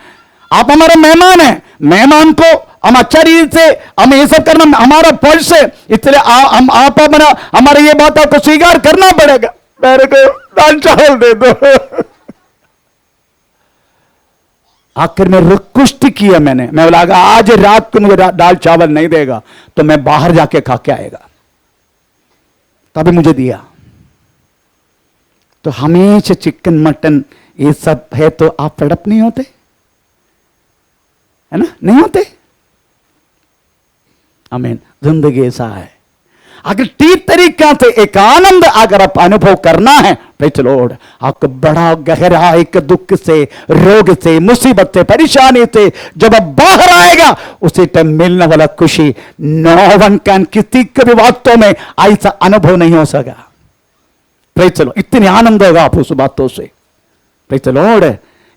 आप हमारे मेहमान हैं, मेहमान को हम अच्छा रीत से हमें ये सब करना हमारा फर्ज है, इसलिए आप हमारे ये बात आपको स्वीकार करना पड़ेगा, मेरे को दाल चावल दे दो। आखिर में रिक्वेस्ट किया मैंने, मैं बोला आज रात को मुझे दाल चावल नहीं देगा तो मैं बाहर जाके खा के आएगा, तभी मुझे दिया। तो हमेशा चिकन मटन ये सब है तो आप तड़प नहीं होते, है ना, नहीं होते, आमीन। जिंदगी ऐसा है, अगर ठीक तरीका से एक आनंद अगर आप अनुभव करना है, प्रेज़ द लॉर्ड, आपको बड़ा गहरा एक दुख से, रोग से, मुसीबत से, परेशानी से जब आप बाहर आएगा, उसी टाइम मिलने वाला खुशी नो वन कैन, किसी को भी वास्तव में ऐसा अनुभव नहीं हो सका। प्रेज़ द लॉर्ड, इतनी आनंद होगा आप उस बातों से। प्रेज़ द लॉर्ड,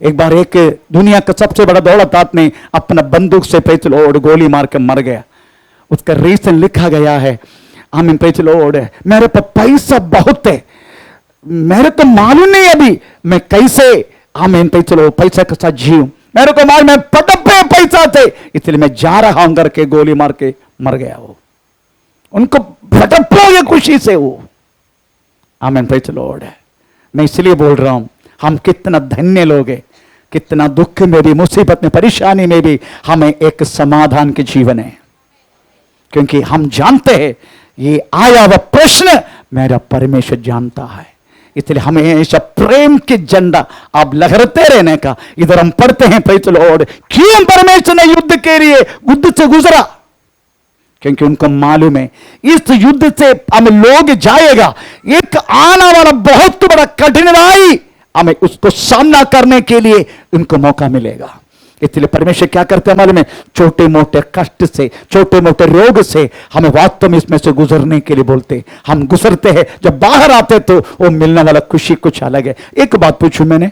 एक बार एक दुनिया का सबसे बड़ा दौलत आदमी अपना बंदूक से, प्रेज़ द लॉर्ड, गोली मार के मर गया। उसका रीजन लिखा गया है, आमीन, प्रेज़ द लॉर्ड, मेरे पास पैसा बहुत है, मेरे को मालूम नहीं अभी मैं कैसे, आमीन, प्रेज़ द लॉर्ड, पैसा के साथ जीऊं, मेरे को मालूम मैं पटपे पैसा थे, इसलिए मैं जा रहा हूं करके गोली मार के मर गया। वो उनको पटपोगे खुशी से वो, आमीन, प्रेज़ द लॉर्ड। मैं इसलिए बोल रहा हूं, हम कितना धन्य लोग हैं, कितना दुख में भी, मुसीबत में, परेशानी में भी हमें एक समाधान के जीवन है, क्योंकि हम जानते हैं ये आया हुआ प्रश्न मेरा परमेश्वर जानता है। इसलिए हमें हमेशा प्रेम के झंडा आप लहराते रहने का। इधर हम पढ़ते हैं, प्रेज़ द लॉर्ड, क्यों परमेश्वर ने युद्ध के लिए युद्ध से गुजरा, क्योंकि उनको मालूम है इस युद्ध से हम लोग जाएगा, एक आने वाला बहुत बड़ा कठिनाई हमें उसको सामना करने के लिए उनको मौका मिलेगा। इसलिए परमेश्वर क्या करते हैं मालूम है, छोटे मोटे कष्ट से, छोटे मोटे रोग से हमें वास्तव में इसमें से गुजरने के लिए बोलते। हम गुजरते हैं, जब बाहर आते तो वो मिलने वाला खुशी कुछ अलग है। एक बात पूछूं मैंने,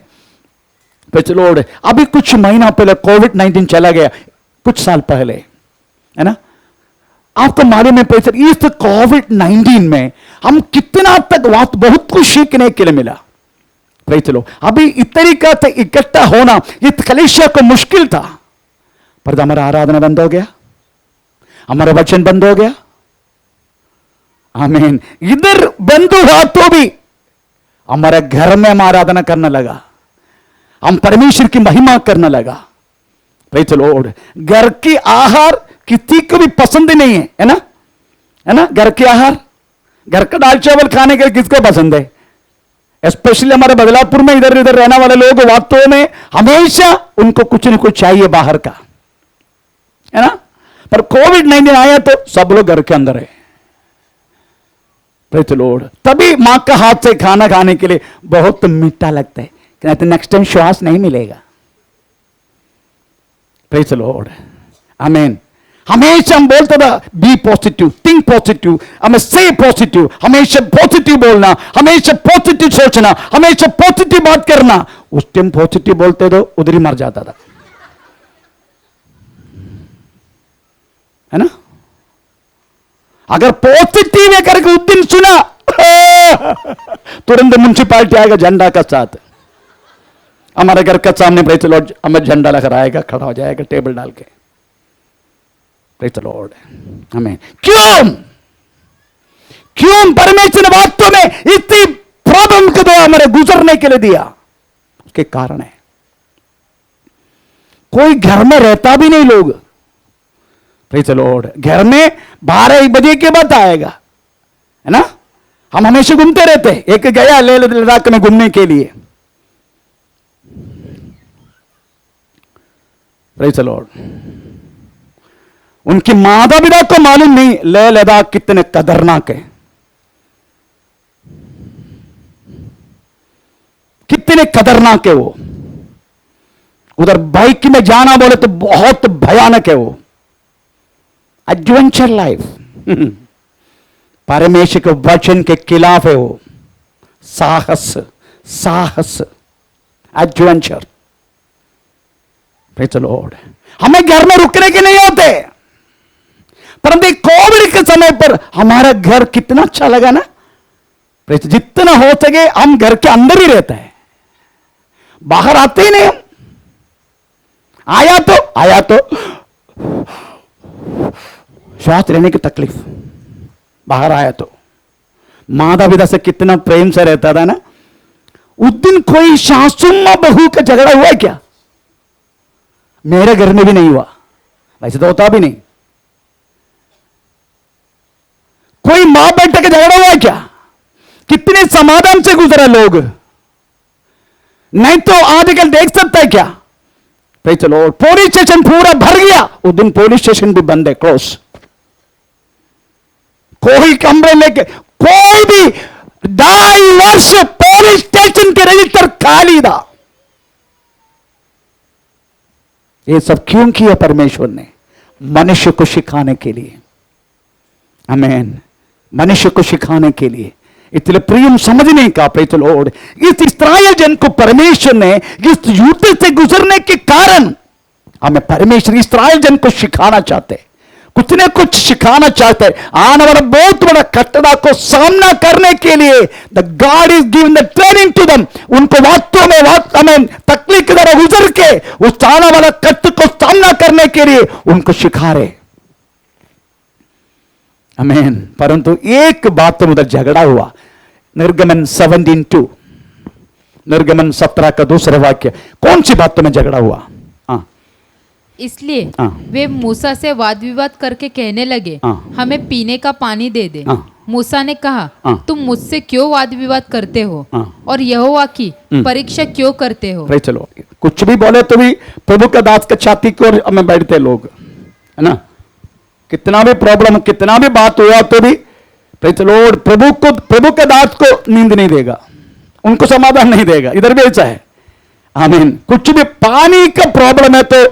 प्रेज़ द लॉर्ड, अभी कुछ महीना पहले कोविड-19 चला गया, कुछ साल पहले, है ना, आपको मालूम है प्रेज़, इस कोविड-19 में हम कितना तक बहुत कुछ सीखने के लिए मिला। प्रेज़ द लॉर्ड, अभी इस तरीका से इकट्ठा होना इस कलीसिया को मुश्किल था, पर हमारा आराधना बंद हो गया, हमारा वचन बंद हो गया, आमीन। इधर बंद हुआ तो भी हमारे घर में हम आराधना करने लगा, हम परमेश्वर की महिमा करने लगा। प्रेज़ द लॉर्ड, घर की आहार किसी को भी पसंद नहीं है ना, है ना, घर के आहार, घर का दाल चावल खाने के किसको पसंद है? स्पेशली हमारे बदलापुर में इधर इधर रहने वाले लोग वास्तव में हमेशा उनको कुछ न कुछ चाहिए बाहर का, है ना, पर कोविड-19 आया तो सब लोग घर के अंदर है। प्रेज़ द लॉर्ड, तभी मां का हाथ से खाना खाने के लिए बहुत मीठा लगता है, नहीं तो नेक्स्ट टाइम श्वास नहीं मिलेगा। प्रेज़ द लॉर्ड, आमीन। हमेशा हम बोलते था बी पॉजिटिव, थिंक पॉजिटिव, हमें से पॉजिटिव, हमेशा पॉजिटिव बोलना, हमेशा पॉजिटिव सोचना, हमेशा पॉजिटिव बात करना। उस टाइम पॉजिटिव बोलते तो उधर ही मर जाता था, है ना। अगर पॉजिटिव है करके उस दिन सुना तुरंत म्युनिसिपालिटी आएगा झंडा का साथ, हमारे घर के सामने प्रेज़ द लॉर्ड हमें झंडा लहराएगा, खड़ा हो जाएगा टेबल डाल के, प्रेज़ द लॉर्ड, आमीन। क्यों परमेश्वर ने वास्तव में इतनी प्रॉब्लम को तो हमारे गुजरने के लिए दिया? उसके कारण है, कोई घर में रहता भी नहीं लोग, प्रेज़ द लॉर्ड। घर में 12 बजे के बाद आएगा, है ना। हम हमेशा घूमते रहते। एक गया ले लद्दाख में घूमने के लिए, प्रेज़ द लॉर्ड। उनकी माता पिता को मालूम नहीं ले लद्दाख कितने खतरनाक है, कितने खतरनाक है वो। उधर बाइक में जाना बोले तो बहुत भयानक है वो, एडवेंचर लाइफ। परमेश्वर के वचन के खिलाफ है वो, साहस एडवेंचर, प्रेज़ द लॉर्ड। हमें घर में रुकने के नहीं होते, परंतु कोविड के समय पर हमारा घर कितना अच्छा लगा ना। जितना हो सके हम घर के अंदर ही रहते हैं, बाहर आते ही नहीं हम। आया तो श्वास लेने की तकलीफ, बाहर आया तो माता पिता से कितना प्रेम से रहता था ना। उस दिन कोई सासू मां बहू का झगड़ा हुआ है क्या? मेरे घर में भी नहीं हुआ, वैसे तो होता भी नहीं। कोई मां बेटे का झगड़ा हुआ है क्या? कितने समाधान से गुजरे लोग, नहीं तो आजकल देख सकता है क्या? भाई चलो, पुलिस स्टेशन पूरा भर गया, उस दिन पुलिस स्टेशन भी बंद है, क्लोज। कोई कमरे लेके, कोई भी 2.5 वर्ष पुलिस स्टेशन के रजिस्टर खाली था। ये सब क्यों किया परमेश्वर ने? मनुष्य को सिखाने के लिए, आमीन, मनुष्य को सिखाने के लिए। इसलिए प्रियम समझने का, प्रेज़ द लॉर्ड, इस इस्राएल जन को परमेश्वर ने इस युद्ध से गुजरने के कारण हमें परमेश्वर इस्राएल जन को सिखाना चाहते, कुछ न कुछ सिखाना चाहते। आने वाला बहुत बड़ा कटड़ा को सामना करने के लिए the God is given the training to them. उनको वास्तव में तकलीफ की तरह गुजर के उस आने वाला कष्ट को सामना करने के लिए उनको सिखा रहे, आमीन। परंतु एक बात तो उधर झगड़ा हुआ। निर्गमन 17:2, निर्गमन 17 का दूसरा वाक्य, कौन सी बातों में झगड़ा हुआ? इसलिए वे मूसा से वाद विवाद करके कहने लगे, हमें पीने का पानी दे दे। मूसा ने कहा, तुम मुझसे क्यों वाद विवाद करते हो और यहोवा की परीक्षा क्यों करते हो? भाई चलो, कुछ भी बोले तो भी प्रभु का दास का छाती की ओर हमें बैठते लोग, है ना। कितना भी प्रॉब्लम, कितना भी बात हुआ तो भी प्रेज़ द लॉर्ड, प्रभु के दास को नींद नहीं देगा, उनको समाधान नहीं देगा। इधर भी ऐसा है, आमीन। कुछ भी पानी का प्रॉब्लम है तो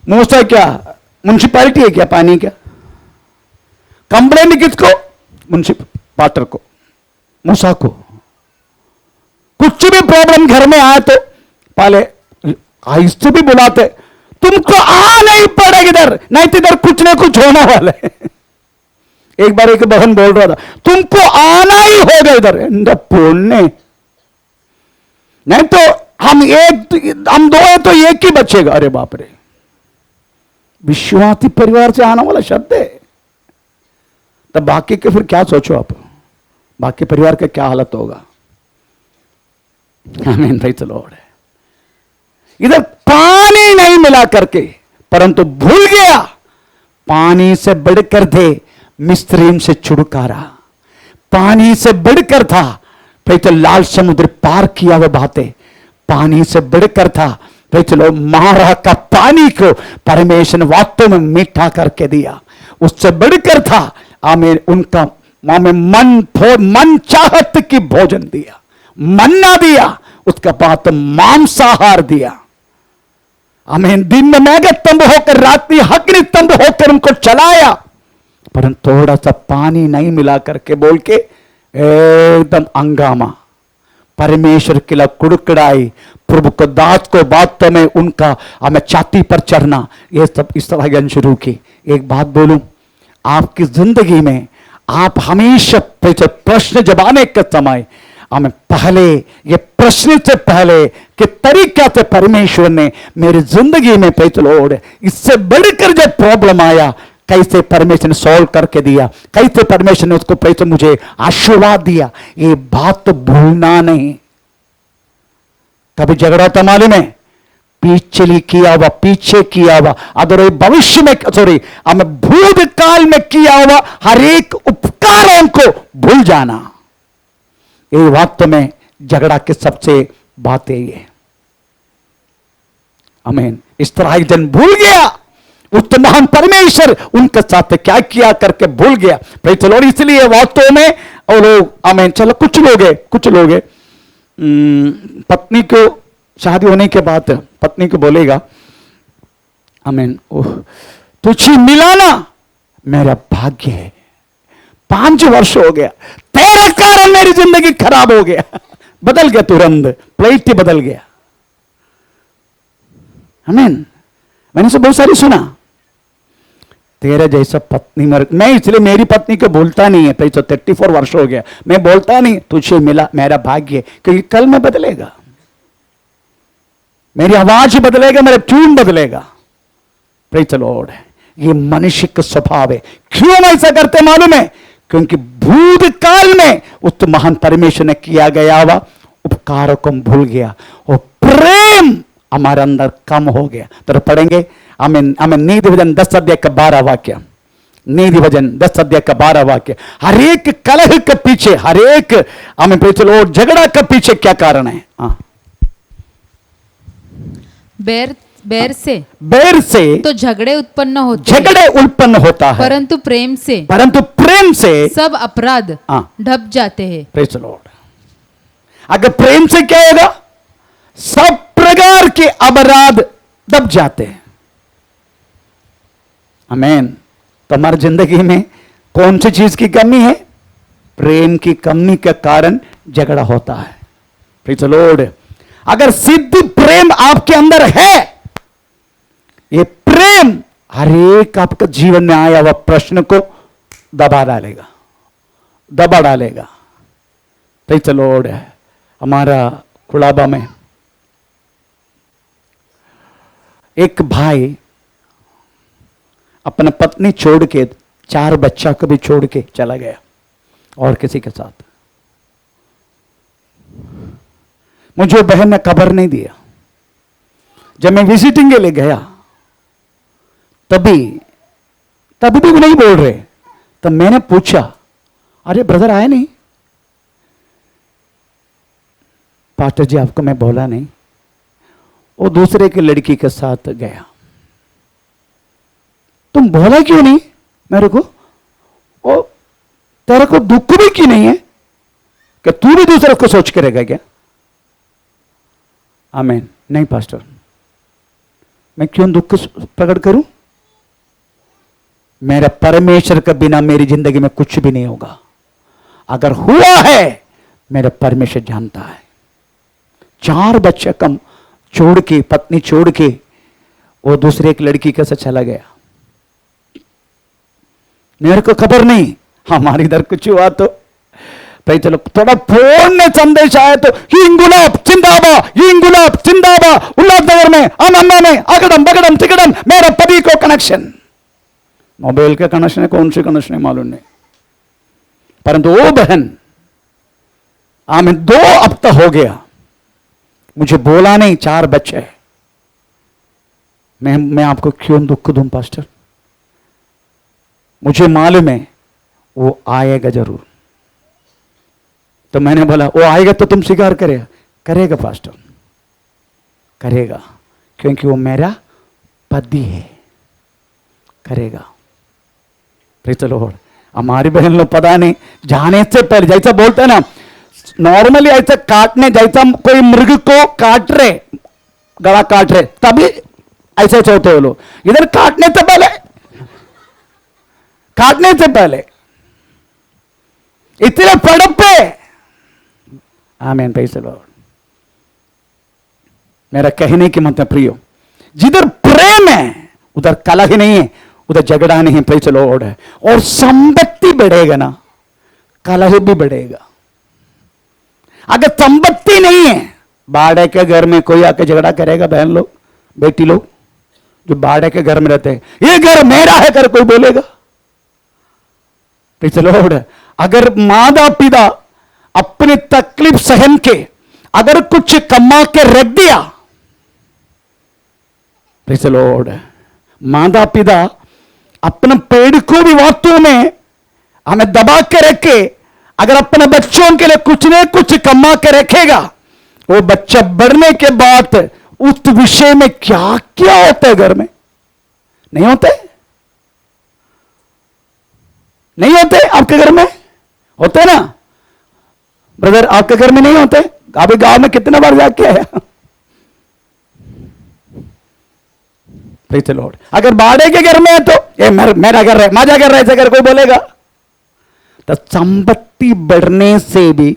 मूसा क्या म्युनिसिपैलिटी है क्या पानी का? कंप्लेंट किसको? पाटर को, मूसा को। कुछ भी प्रॉब्लम घर में आए तो पहले आहिस्ते भी बुलाते, तुमको आ नहीं पड़ेगा इधर, नहीं तो इधर कुछ ना कुछ होने वाला है। एक बार एक बहन बोल रहा था, तुमको आना ही होगा इधर बोलने, नहीं तो हम दो है तो एक ही बचेगा। अरे बाप रे, विश्वासी परिवार से आने वाला शब्द है, तब बाकी के फिर क्या सोचो आप, बाकी परिवार का क्या हालत होगा। आमीन, प्रेज़ द लॉर्ड। इधर पानी नहीं मिला करके, परंतु भूल गया पानी से बढ़कर थे मिस्रीम से छुटकारा, पानी से बढ़कर था। फिर तो लाल समुद्र पार किया हुआ बातें, पानी से बढ़कर था। फिर चलो, मारा का पानी को परमेश्वर ने वास्तव में मीठा करके दिया, उससे बढ़कर था। आमीन, उनका में मन चाहत की भोजन दिया, मन्ना दिया, उसका बाद मांसाहार दिया। आमीन, दिन में मेघस्तंभ होकर, रात्रि अग्नि स्तंभ होकर उनको चलाया, परंतु थोड़ा सा पानी नहीं मिला करके बोल के एकदम हंगामा, परमेश्वर के लिए कुड़कड़ाई, प्रभु को दास को वास्तव में उनका हमें छाती पर चढ़ना, ये सब इस तरह ज्ञान शुरू की। एक बात बोलूं, आपकी जिंदगी में आप हमेशा प्रश्न जबाने के समय हमें पहले ये प्रश्न से पहले कि तरीका से परमेश्वर ने मेरी जिंदगी में प्रेज़ द लॉर्ड इससे बढ़कर जब प्रॉब्लम आया कैसे परमेश्वर ने सॉल्व करके दिया, कैसे परमेश्वर ने उसको पैसे मुझे आशीर्वाद दिया, ये बात तो भूलना नहीं। कभी झगड़ा तो मालूम है, पीछे किया हुआ अदर भविष्य में, सॉरी, हमें भूतकाल में किया हुआ हर एक उपकारों को भूल जाना, ये वास्तव में झगड़ा की सबसे बात है ये। आमीन। इस तरह एक जन भूल गया, उस महान परमेश्वर उनके साथ क्या किया करके भूल गया। Praise the Lord. इसलिए वास्तव में और लोग, आमीन, चलो कुछ लोग पत्नी को शादी होने के बाद पत्नी को बोलेगा, आमीन, तुझे मिला ना मेरा भाग्य है, 5 वर्ष हो गया, तेरे कारण मेरी जिंदगी खराब हो गया। बदल गया तुरंत, प्लेट ही बदल गया। आमीन। मैंने से बहुत सारी सुना, तेरा जैसा पत्नी मैं इसलिए मेरी पत्नी को बोलता नहीं है, तो 34 वर्ष हो गया, मैं बोलता नहीं तुझे मिला मेरा भाग्य, क्योंकि कल में बदलेगा, मेरी आवाज बदलेगा, मेरा ट्यून बदलेगा। Praise the Lord. ये मनुष्य का स्वभाव है। क्यों हम ऐसा करते मालूम है? क्योंकि भूतकाल में उस महान परमेश्वर ने किया गया हुआ उपकारों को भूल गया और प्रेम हमारे अंदर कम हो गया। तो पढ़ेंगे, हमें नीति वचन 10 अध्याय का 12 वाक्य, नीति वचन 10 अध्याय का 12 वाक्य। हर एक कलह के पीछे, हर एक हमें प्रेज़ द लॉर्ड झगड़ा के पीछे क्या कारण है? बैर से तो झगड़े उत्पन्न होता है, परंतु प्रेम से सब अपराध ढप जाते हैं। Praise the Lord. अगर प्रेम से क्या होगा? सब प्रकार के अपराध दब जाते हैं। आमीन। तो हमारी जिंदगी में कौन सी चीज की कमी है? प्रेम की कमी के कारण झगड़ा होता है। Praise the Lord. अगर सिद्ध प्रेम आपके अंदर है, ये प्रेम हर एक आपके जीवन में आया हुआ प्रश्न को दबा डालेगा। Praise the Lord. हमारा कुलाबा में एक भाई अपना पत्नी छोड़ के, 4 बच्चा को भी छोड़ के चला गया और किसी के साथ। मुझे बहन ने खबर नहीं दिया। जब मैं विजिटिंग के लिए गया तभी भी वो नहीं बोल रहे। तब मैंने पूछा, अरे ब्रदर आए नहीं? पास्टर जी आपको मैं बोला नहीं, वो दूसरे की लड़की के साथ गया। तुम बोला क्यों नहीं मेरे को? ओ तेरे को दुख भी क्यों नहीं है कि तू भी दूसरे को सोच करेगा क्या? आमीन। नहीं पास्टर, मैं क्यों दुख प्रकट करूं? मेरा परमेश्वर के बिना मेरी जिंदगी में कुछ भी नहीं होगा। अगर हुआ है, मेरा परमेश्वर जानता है। 4 बच्चे कम छोड़ के, पत्नी छोड़ के वो दूसरे एक लड़की के साथ चला गया। मेरे को खबर नहीं। हमारे इधर कुछ हुआ तो भाई चलो थोड़ा फोन में संदेश आया तो हिंगुलाब जिंदाबा उल्लासनगर में, अमन्ना में, अगड़म बगड़म तिगड़म, मेरा पति को कनेक्शन। मोबाइल का कनेक्शन है, कौन से कनेक्शन है मालूम नहीं, परंतु वो बहन हमें 2 हफ्ता हो गया, मुझे बोला नहीं। 4 बच्चे। मैं आपको क्यों दुख दूं पास्टर? मुझे मालूम है वो आएगा जरूर। तो मैंने बोला वो आएगा तो तुम स्वीकार करेगा पास्टर, करेगा, क्योंकि वो मेरा पति है, करेगा। Praise the Lord. हमारी बहन लोग पता नहीं, जाने से पहले जैसा बोलते हैं ना, नॉर्मली ऐसा काटने, जैसा कोई मृग को काट रहे, गला काट रहे, तभी ऐसे होते हो लोग। इधर काटने से पहले इतने पड़पे। आमीन। Praise the Lord. मेरा कहने की मतलब प्रियो, जिधर प्रेम है उधर कलह ही नहीं है, उधर झगड़ा नहीं है। प्रेज़ द लॉर्ड है। और संपत्ति बढ़ेगा ना, कलह भी बढ़ेगा। अगर संपत्ति नहीं है, बाड़े के घर में कोई आके झगड़ा करेगा, बहन लोग, बेटी लोग, जो भाड़े के घर में रहते हैं, ये घर मेरा है कर कोई बोलेगा? Praise the Lord. अगर माता पिता अपनी तकलीफ सहन के अगर कुछ कमा के रख दिया, प्रेज़ द लॉर्ड, माता पिता अपने पेड़ को भी वास्तव में हमें दबा के रखे, अगर अपने बच्चों के लिए कुछ न कुछ कमा के रखेगा, वो बच्चा बढ़ने के बाद उस विषय में क्या क्या होता है घर में? नहीं होते? नहीं होते? आपके घर में होते ना ब्रदर? आपके घर में नहीं होते? अभी गांव में कितने बार जाके आया? Praise the Lord. अगर भाड़े के घर में है तो ये मेरा घर है, मजा कर रहा है, अगर कोई बोलेगा तो संपत्ति बढ़ने से भी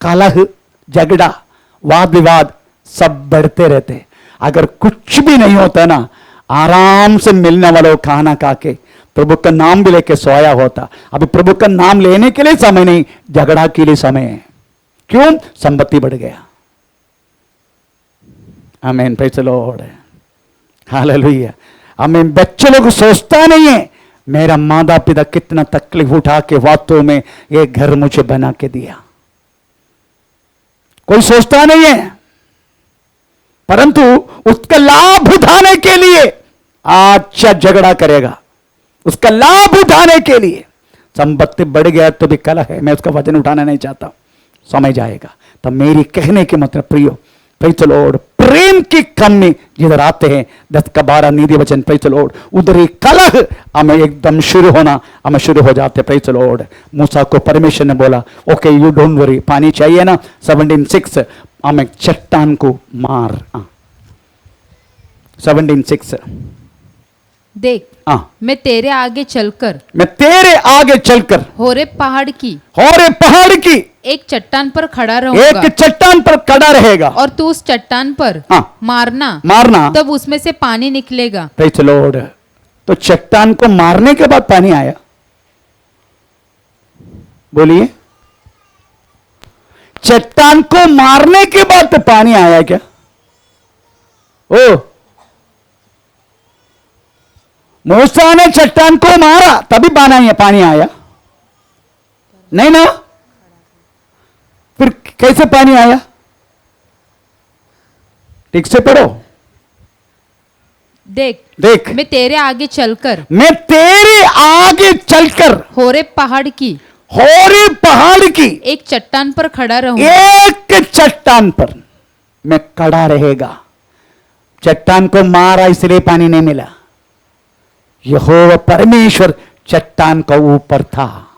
कलह, झगड़ा, वाद विवाद सब बढ़ते रहते। अगर कुछ भी नहीं होता ना, आराम से मिलने वालों खाना खा के प्रभु का नाम भी लेके सोया होता। अभी प्रभु का नाम लेने के लिए समय नहीं, झगड़ा के लिए समय है। क्यों? संपत्ति बढ़ गया। आमीन, प्रेज़ द लॉर्ड, हालेलुया। आमीन। बच्चे लोग सोचता नहीं है मेरा माता पिता कितना तकलीफ उठा के वास्तव में ये घर मुझे बना के दिया, कोई सोचता नहीं है। परंतु उसका लाभ उठाने के लिए अच्छा झगड़ा करेगा, उसका लाभ उठाने के लिए। संपत्ति बढ़ गया तो भी कलह है, मैं उसका वजन उठाना नहीं चाहता, समय जाएगा। तो मेरी कहने के मतलब प्रियो, प्रेज़ द लॉर्ड, प्रेम की कमी जिधर आते हैं 10 का 12 नीति वचन, प्रेज़ द लॉर्ड, उधर ही कलह हमें एकदम शुरू होना, हमें शुरू हो जाते। Praise the Lord. मूसा को परमेश्वर ने बोला ओके यू डोंट वरी, पानी चाहिए ना, 17:6 हमें चट्टान को मार। 17:6 देख मैं तेरे आगे चलकर होरेब पहाड़ की एक चट्टान पर खड़ा रहेगा, और तू उस चट्टान पर मारना तब उसमें से पानी निकलेगा। Praise the Lord. तो चट्टान को मारने के बाद पानी आया? बोलिए, चट्टान को मारने के बाद तो पानी आया क्या? ओ, मूसा ने चट्टान को मारा तभी पानी आया? नहीं ना? फिर कैसे पानी आया? ठीक से पढ़ो। देख मैं तेरे आगे चलकर होरेब पहाड़ की एक चट्टान पर खड़ा रहूंगा। एक चट्टान पर मैं खड़ा रहेगा। चट्टान को मारा इसलिए पानी नहीं मिला, यहोवा परमेश्वर चट्टान का ऊपर था।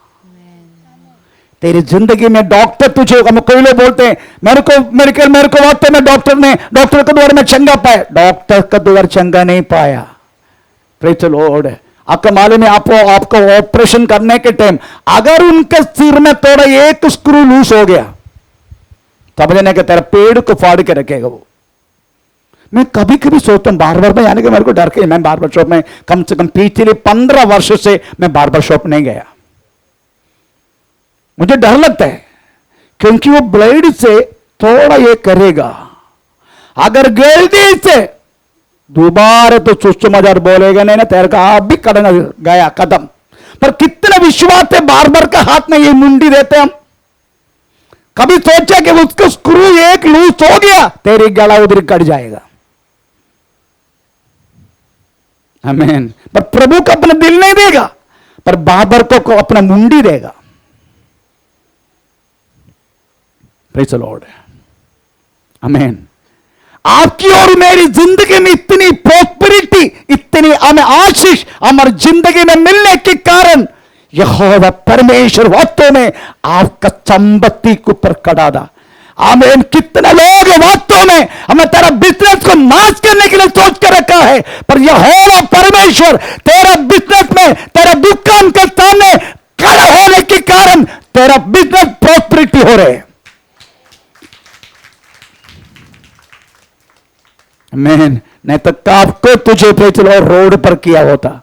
तेरी जिंदगी में डॉक्टर तुझे, कोई लोग बोलते हैं मेरे को वास्तव में डॉक्टर के द्वारा मैं चंगा पाया, डॉक्टर का द्वारा चंगा नहीं पाया। Praise the Lord. आपका मालूम है आपको ऑपरेशन करने के टाइम अगर उनके सिर में थोड़ा एक स्क्रू लूज हो गया, तब लेने के तेरा पेड़ को फाड़ के रखेगा वो। मैं कभी कभी सोचता हूं बार्बर में आने के, मेरे को डर के, मैं बार्बर शॉप में कम से कम पिछले 15 वर्ष से मैं बार्बर शॉप नहीं गया। मुझे डर लगता है क्योंकि वो ब्लेड से थोड़ा ये करेगा, अगर गलती से दोबारा तो सुषमाचार बोलेगा नहीं ना, तेरे का आप भी करना गया कदम। पर कितना विश्वास है बार्बर का हाथ में ये मुंडी देते हम। कभी सोचा कि उसका स्क्रू एक लूज हो गया, तेरी गला उधर कट जाएगा। आमीन। पर प्रभु को अपना दिल नहीं देगा, पर बाबर को अपना मुंडी देगा। Praise the Lord. आमीन। आपकी और मेरी जिंदगी में इतनी प्रॉस्पेरिटी, इतनी हमें आशीष हमारी जिंदगी में मिलने के कारण यहोवा परमेश्वर वास्तव में आपका संपत्ति के ऊपर खड़ा था। आमीन। कितने लोग वास्तव में हमें तेरा बिजनेस को नाश करने के लिए सोच कर रखा है, पर यहोवा परमेश्वर तेरा बिजनेस में, तेरा दुकान के सामने खड़ा होने के कारण तेरा बिजनेस प्रॉस्पेरिटी हो रहे। आमीन। नहीं तो आपको तुझे प्रेज़ द लॉर्ड रोड पर किया होता।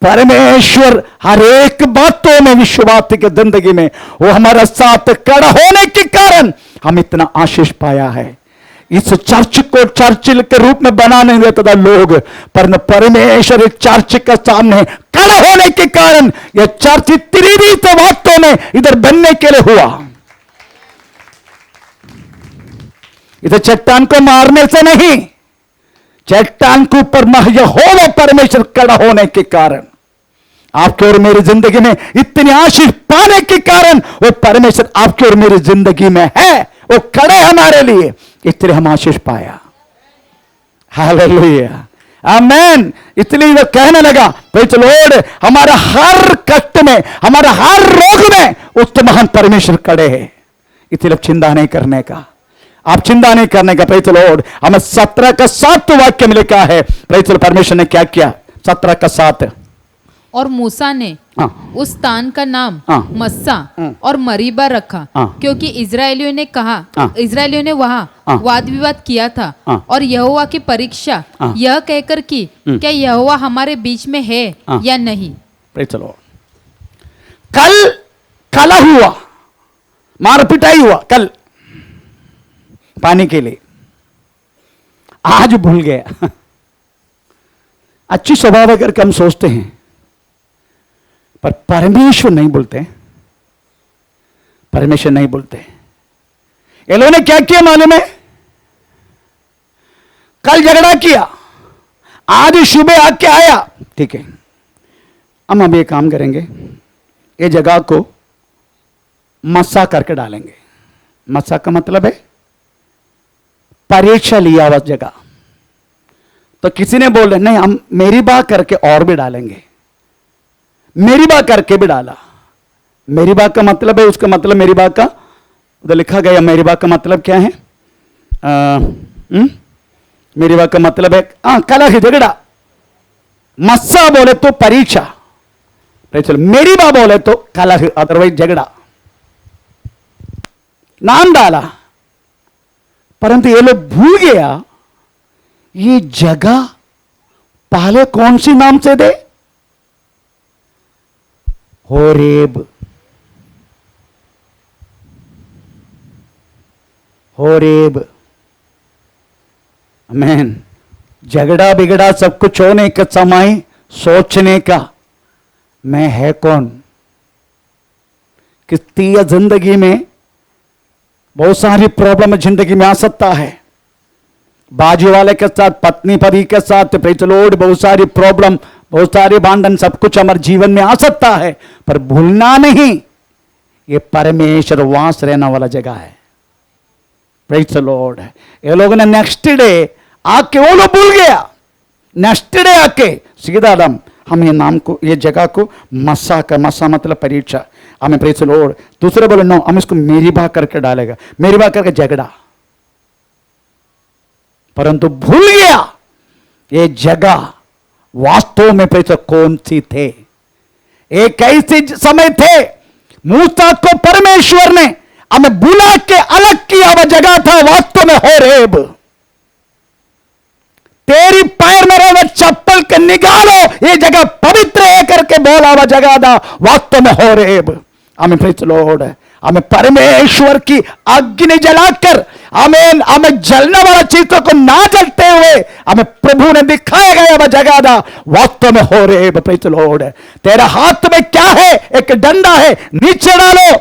परमेश्वर हर एक बातों में विश्वास की जिंदगी में वो हमारा साथ खड़ा होने के कारण हम इतना आशीष पाया है, इस चर्च को चर्च के रूप में बना नहीं देता था लोग, पर परमेश्वर इस चर्च के सामने खड़ा होने के कारण यह चर्च त्रिवीत वास्तव में इधर बनने के लिए हुआ। इधर चट्टान को मारने से नहीं, चट्टान के ऊपर यहोवा परमेश्वर खड़ा होने के कारण, आपके और मेरी जिंदगी में इतनी आशीष पाने के कारण वो परमेश्वर आपके और मेरी जिंदगी में है, वो खड़े हमारे लिए, इसलिए हम आशीष पाया। हालेलुया, आमेन। इसलिए वो कहने लगा प्रेज़ द लॉर्ड, हमारा हर कष्ट में, हमारा हर रोग में उस महान परमेश्वर खड़े हैं। इसलिए चिंता नहीं करने का, आप चिंता नहीं करने का। प्रेज़ द लॉर्ड, हमें 17 का 7 वाक्य में लिखा है, प्रेज़ द लॉर्ड, परमेश्वर ने क्या किया। 17 का 7, और मूसा ने उस स्थान का नाम मस्सा और मरीबा रखा, क्योंकि इजरायलियों ने वहाँ वाद विवाद किया था और यहोवा की परीक्षा यह कहकर की, क्या यहोवा हमारे बीच में है या नहीं। प्रेज़ द लॉर्ड, कल कला हुआ, मार पिटाई हुआ कल पानी के लिए, आज भूल गया। अच्छी स्वभाव करके हम सोचते हैं, पर परमेश्वर नहीं बोलते, परमेश्वर नहीं बोलते। ये लोगों ने क्या किया मालूम है, कल झगड़ा किया, आज सुबह आके आया, ठीक है हम अभी एक काम करेंगे, ये जगह को मस्सा करके डालेंगे। मस्सा का मतलब है परीक्षा लिया हुआ जगह। तो किसी ने बोल नहीं, हम मेरी बात करके और भी डालेंगे, मेरी बात करके भी डाला। मेरी बात का मतलब है, उसका मतलब मेरी बात का उधर लिखा गया, मेरी बात का मतलब क्या है, मेरी बात का मतलब है कलह झगड़ा। मस्सा बोले तो परीक्षा, चलो मेरी बात बोले तो कलह, अदरवाइज झगड़ा, नाम डाला। परंतु ये लोग भूल गया ये जगह पहले कौन सी नाम से दे, होरेब। होरेब, आमीन। झगड़ा बिगड़ा सब कुछ होने का समय सोचने का मैं है कौन। कितनी जिंदगी में बहुत सारी प्रॉब्लम जिंदगी में आ सकता है, बाजू वाले के साथ, पत्नी पति के साथ, प्रेज़ द लॉर्ड, बहुत सारी प्रॉब्लम, बहुत सारे बांधन, सब कुछ हमारे जीवन में आ सकता है, पर भूलना नहीं ये परमेश्वर वास रहने वाला जगह है। Praise the Lord. ये लोगों ने नेक्स्ट डे आके, वो लोग भूल गया, नेक्स्ट डे आके सीधा दम हम ये नाम को, ये जगह को मस्सा का, मस्सा मतलब परीक्षा, हमें प्रेज़ द लॉर्ड। दूसरे बोले नो, हम इसको मेरी बात करके डालेगा, मेरी बात करके झगड़ा। परंतु भूल गया ये जगह वास्तव में प्रेज़ कौन सी थे। एक ऐसे समय थे मूसा को परमेश्वर ने हमें बुला के अलग किया, वह जगह था वास्तव में होरेब। तेरी पैर में रहे चप्पल के निकालो, ये जगह पवित्र है करके बोला, वह जगह था वास्तव में होरेब। हमें प्रेज़ लॉर्ड, हमें परमेश्वर की अग्नि जलाकर, हमें जलने वाला चीजों को ना जलते हुए हमें प्रभु ने दिखाया गया वह जगह था वास्तव में होरेब। Praise Lord. तेरा हाथ में क्या है, एक डंडा है, नीचे डालो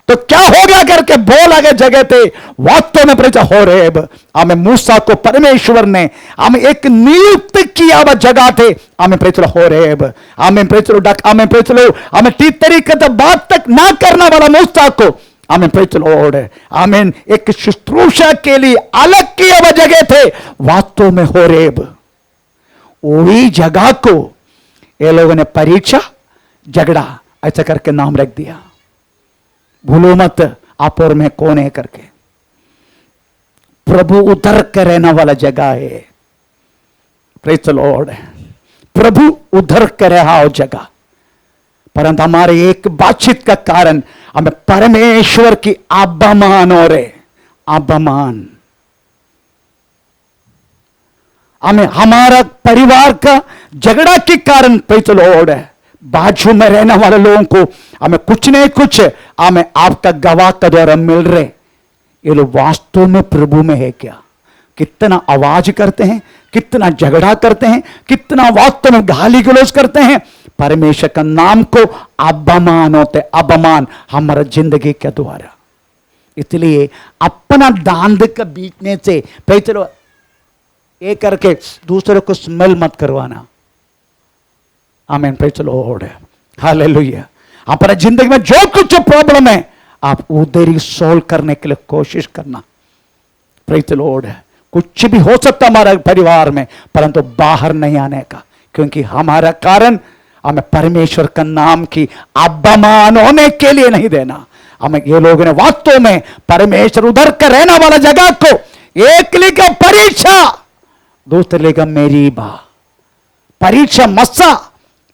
तो क्या हो गया करके बोला गया जगह थे वास्तव में प्रेज़ होरेब। हमें मूसा को परमेश्वर ने हमें एक नियुक्त किया वह जगह थे, हमें प्रेज़ होरेब। हमें प्रेज़ हमें प्रेज़ हमें ठीक तरीके से बात तक ना करने वाला मूसा को हमें प्रेज़ लॉर्ड, आमीन, एक शुश्रूषा के लिए अलग किया वह जगह थे वास्तव में होरेब। वही जगह को ये लोगों ने परीक्षा झगड़ा ऐसा करके नाम रख दिया। भूलो मत आप और मैं कौन है करके। प्रभु उधर के रहने वाला जगह है। Praise the Lord. प्रभु उधर के रहा हो जगह, परंतु हमारे एक बातचीत का कारण हमें परमेश्वर की आबामान हो रहे, आबामान। हमें हमारा परिवार का झगड़ा के कारण प्रेज़ द लॉर्ड है, बाजू में रहने वाले लोगों को हमें कुछ नहीं कुछ हमें आपका गवाह का द्वारा मिल रहे। ये लोग वास्तव में प्रभु में है क्या? कितना आवाज करते हैं, कितना झगड़ा करते हैं, कितना वास्तव में गाली गलौज करते हैं, परमेश्वर का नाम को अपमान होते, अपमान हमारा जिंदगी के द्वारा। इसलिए अपना दांत का बीतने से भाई चलो ये करके दूसरे को स्मेल मत करवाना। आमीन, प्रेज़ द लॉर्ड, हालेलुया। अपना जिंदगी में जो कुछ प्रॉब्लम है आप उधर ही सोल्व करने के लिए कोशिश करना। प्रेज़ द लॉर्ड, कुछ भी हो सकता हमारे परिवार में, परंतु बाहर नहीं आने का, क्योंकि हमारा कारण हमें परमेश्वर का नाम की अपमान होने के लिए नहीं देना। हमें ये लोगों ने वास्तव में परमेश्वर उधर का रहने वाला जगह को एक लिखा परीक्षा, दूसरे लिखा मेरी बा, परीक्षा मस्सा,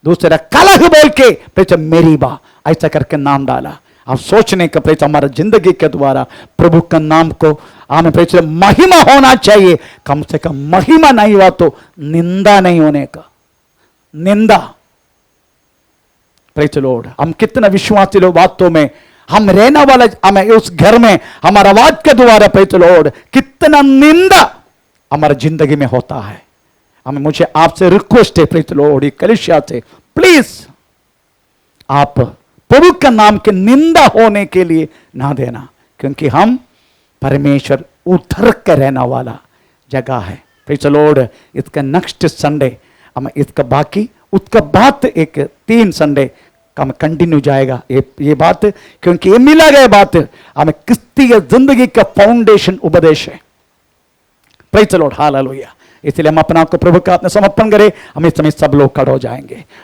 दूसरा कलह बोल के परीक्षा मेरी बा, ऐसा करके नाम डाला। अब सोचने का परीक्षा हमारा जिंदगी के द्वारा प्रभु का नाम को हमें परीक्षा महिमा होना चाहिए। कम से कम महिमा नहीं हुआ तो निंदा नहीं होने का, निंदा। प्रेज़ द लॉर्ड, हम कितना विश्वासी लोग वास्तव में हम रहने वाला हमें उस घर में हमारा आवाज के द्वारा प्रेज़ द लॉर्ड कितना निंदा हमारा जिंदगी में होता है। हमें मुझे आपसे रिक्वेस्ट है प्रेज़ द लॉर्ड, कलीसिया से, प्लीज आप प्रभु का नाम के निंदा होने के लिए ना देना, क्योंकि हम परमेश्वर उधर का रहने वाला जगह है। प्रेज़ द लॉर्ड, इसका नेक्स्ट संडे हम इसका बाकी उसका बात एक 3 संडे का हमें कंटिन्यू जाएगा ये बात, क्योंकि ये मिला गया बात हमें क्रिस्तीय जिंदगी का फाउंडेशन उपदेश है। Praise the Lord, hallelujah. इसलिए हम अपना आपको प्रभु का अपने समर्पण करें। हम इस समय सब लोग खड़े हो जाएंगे।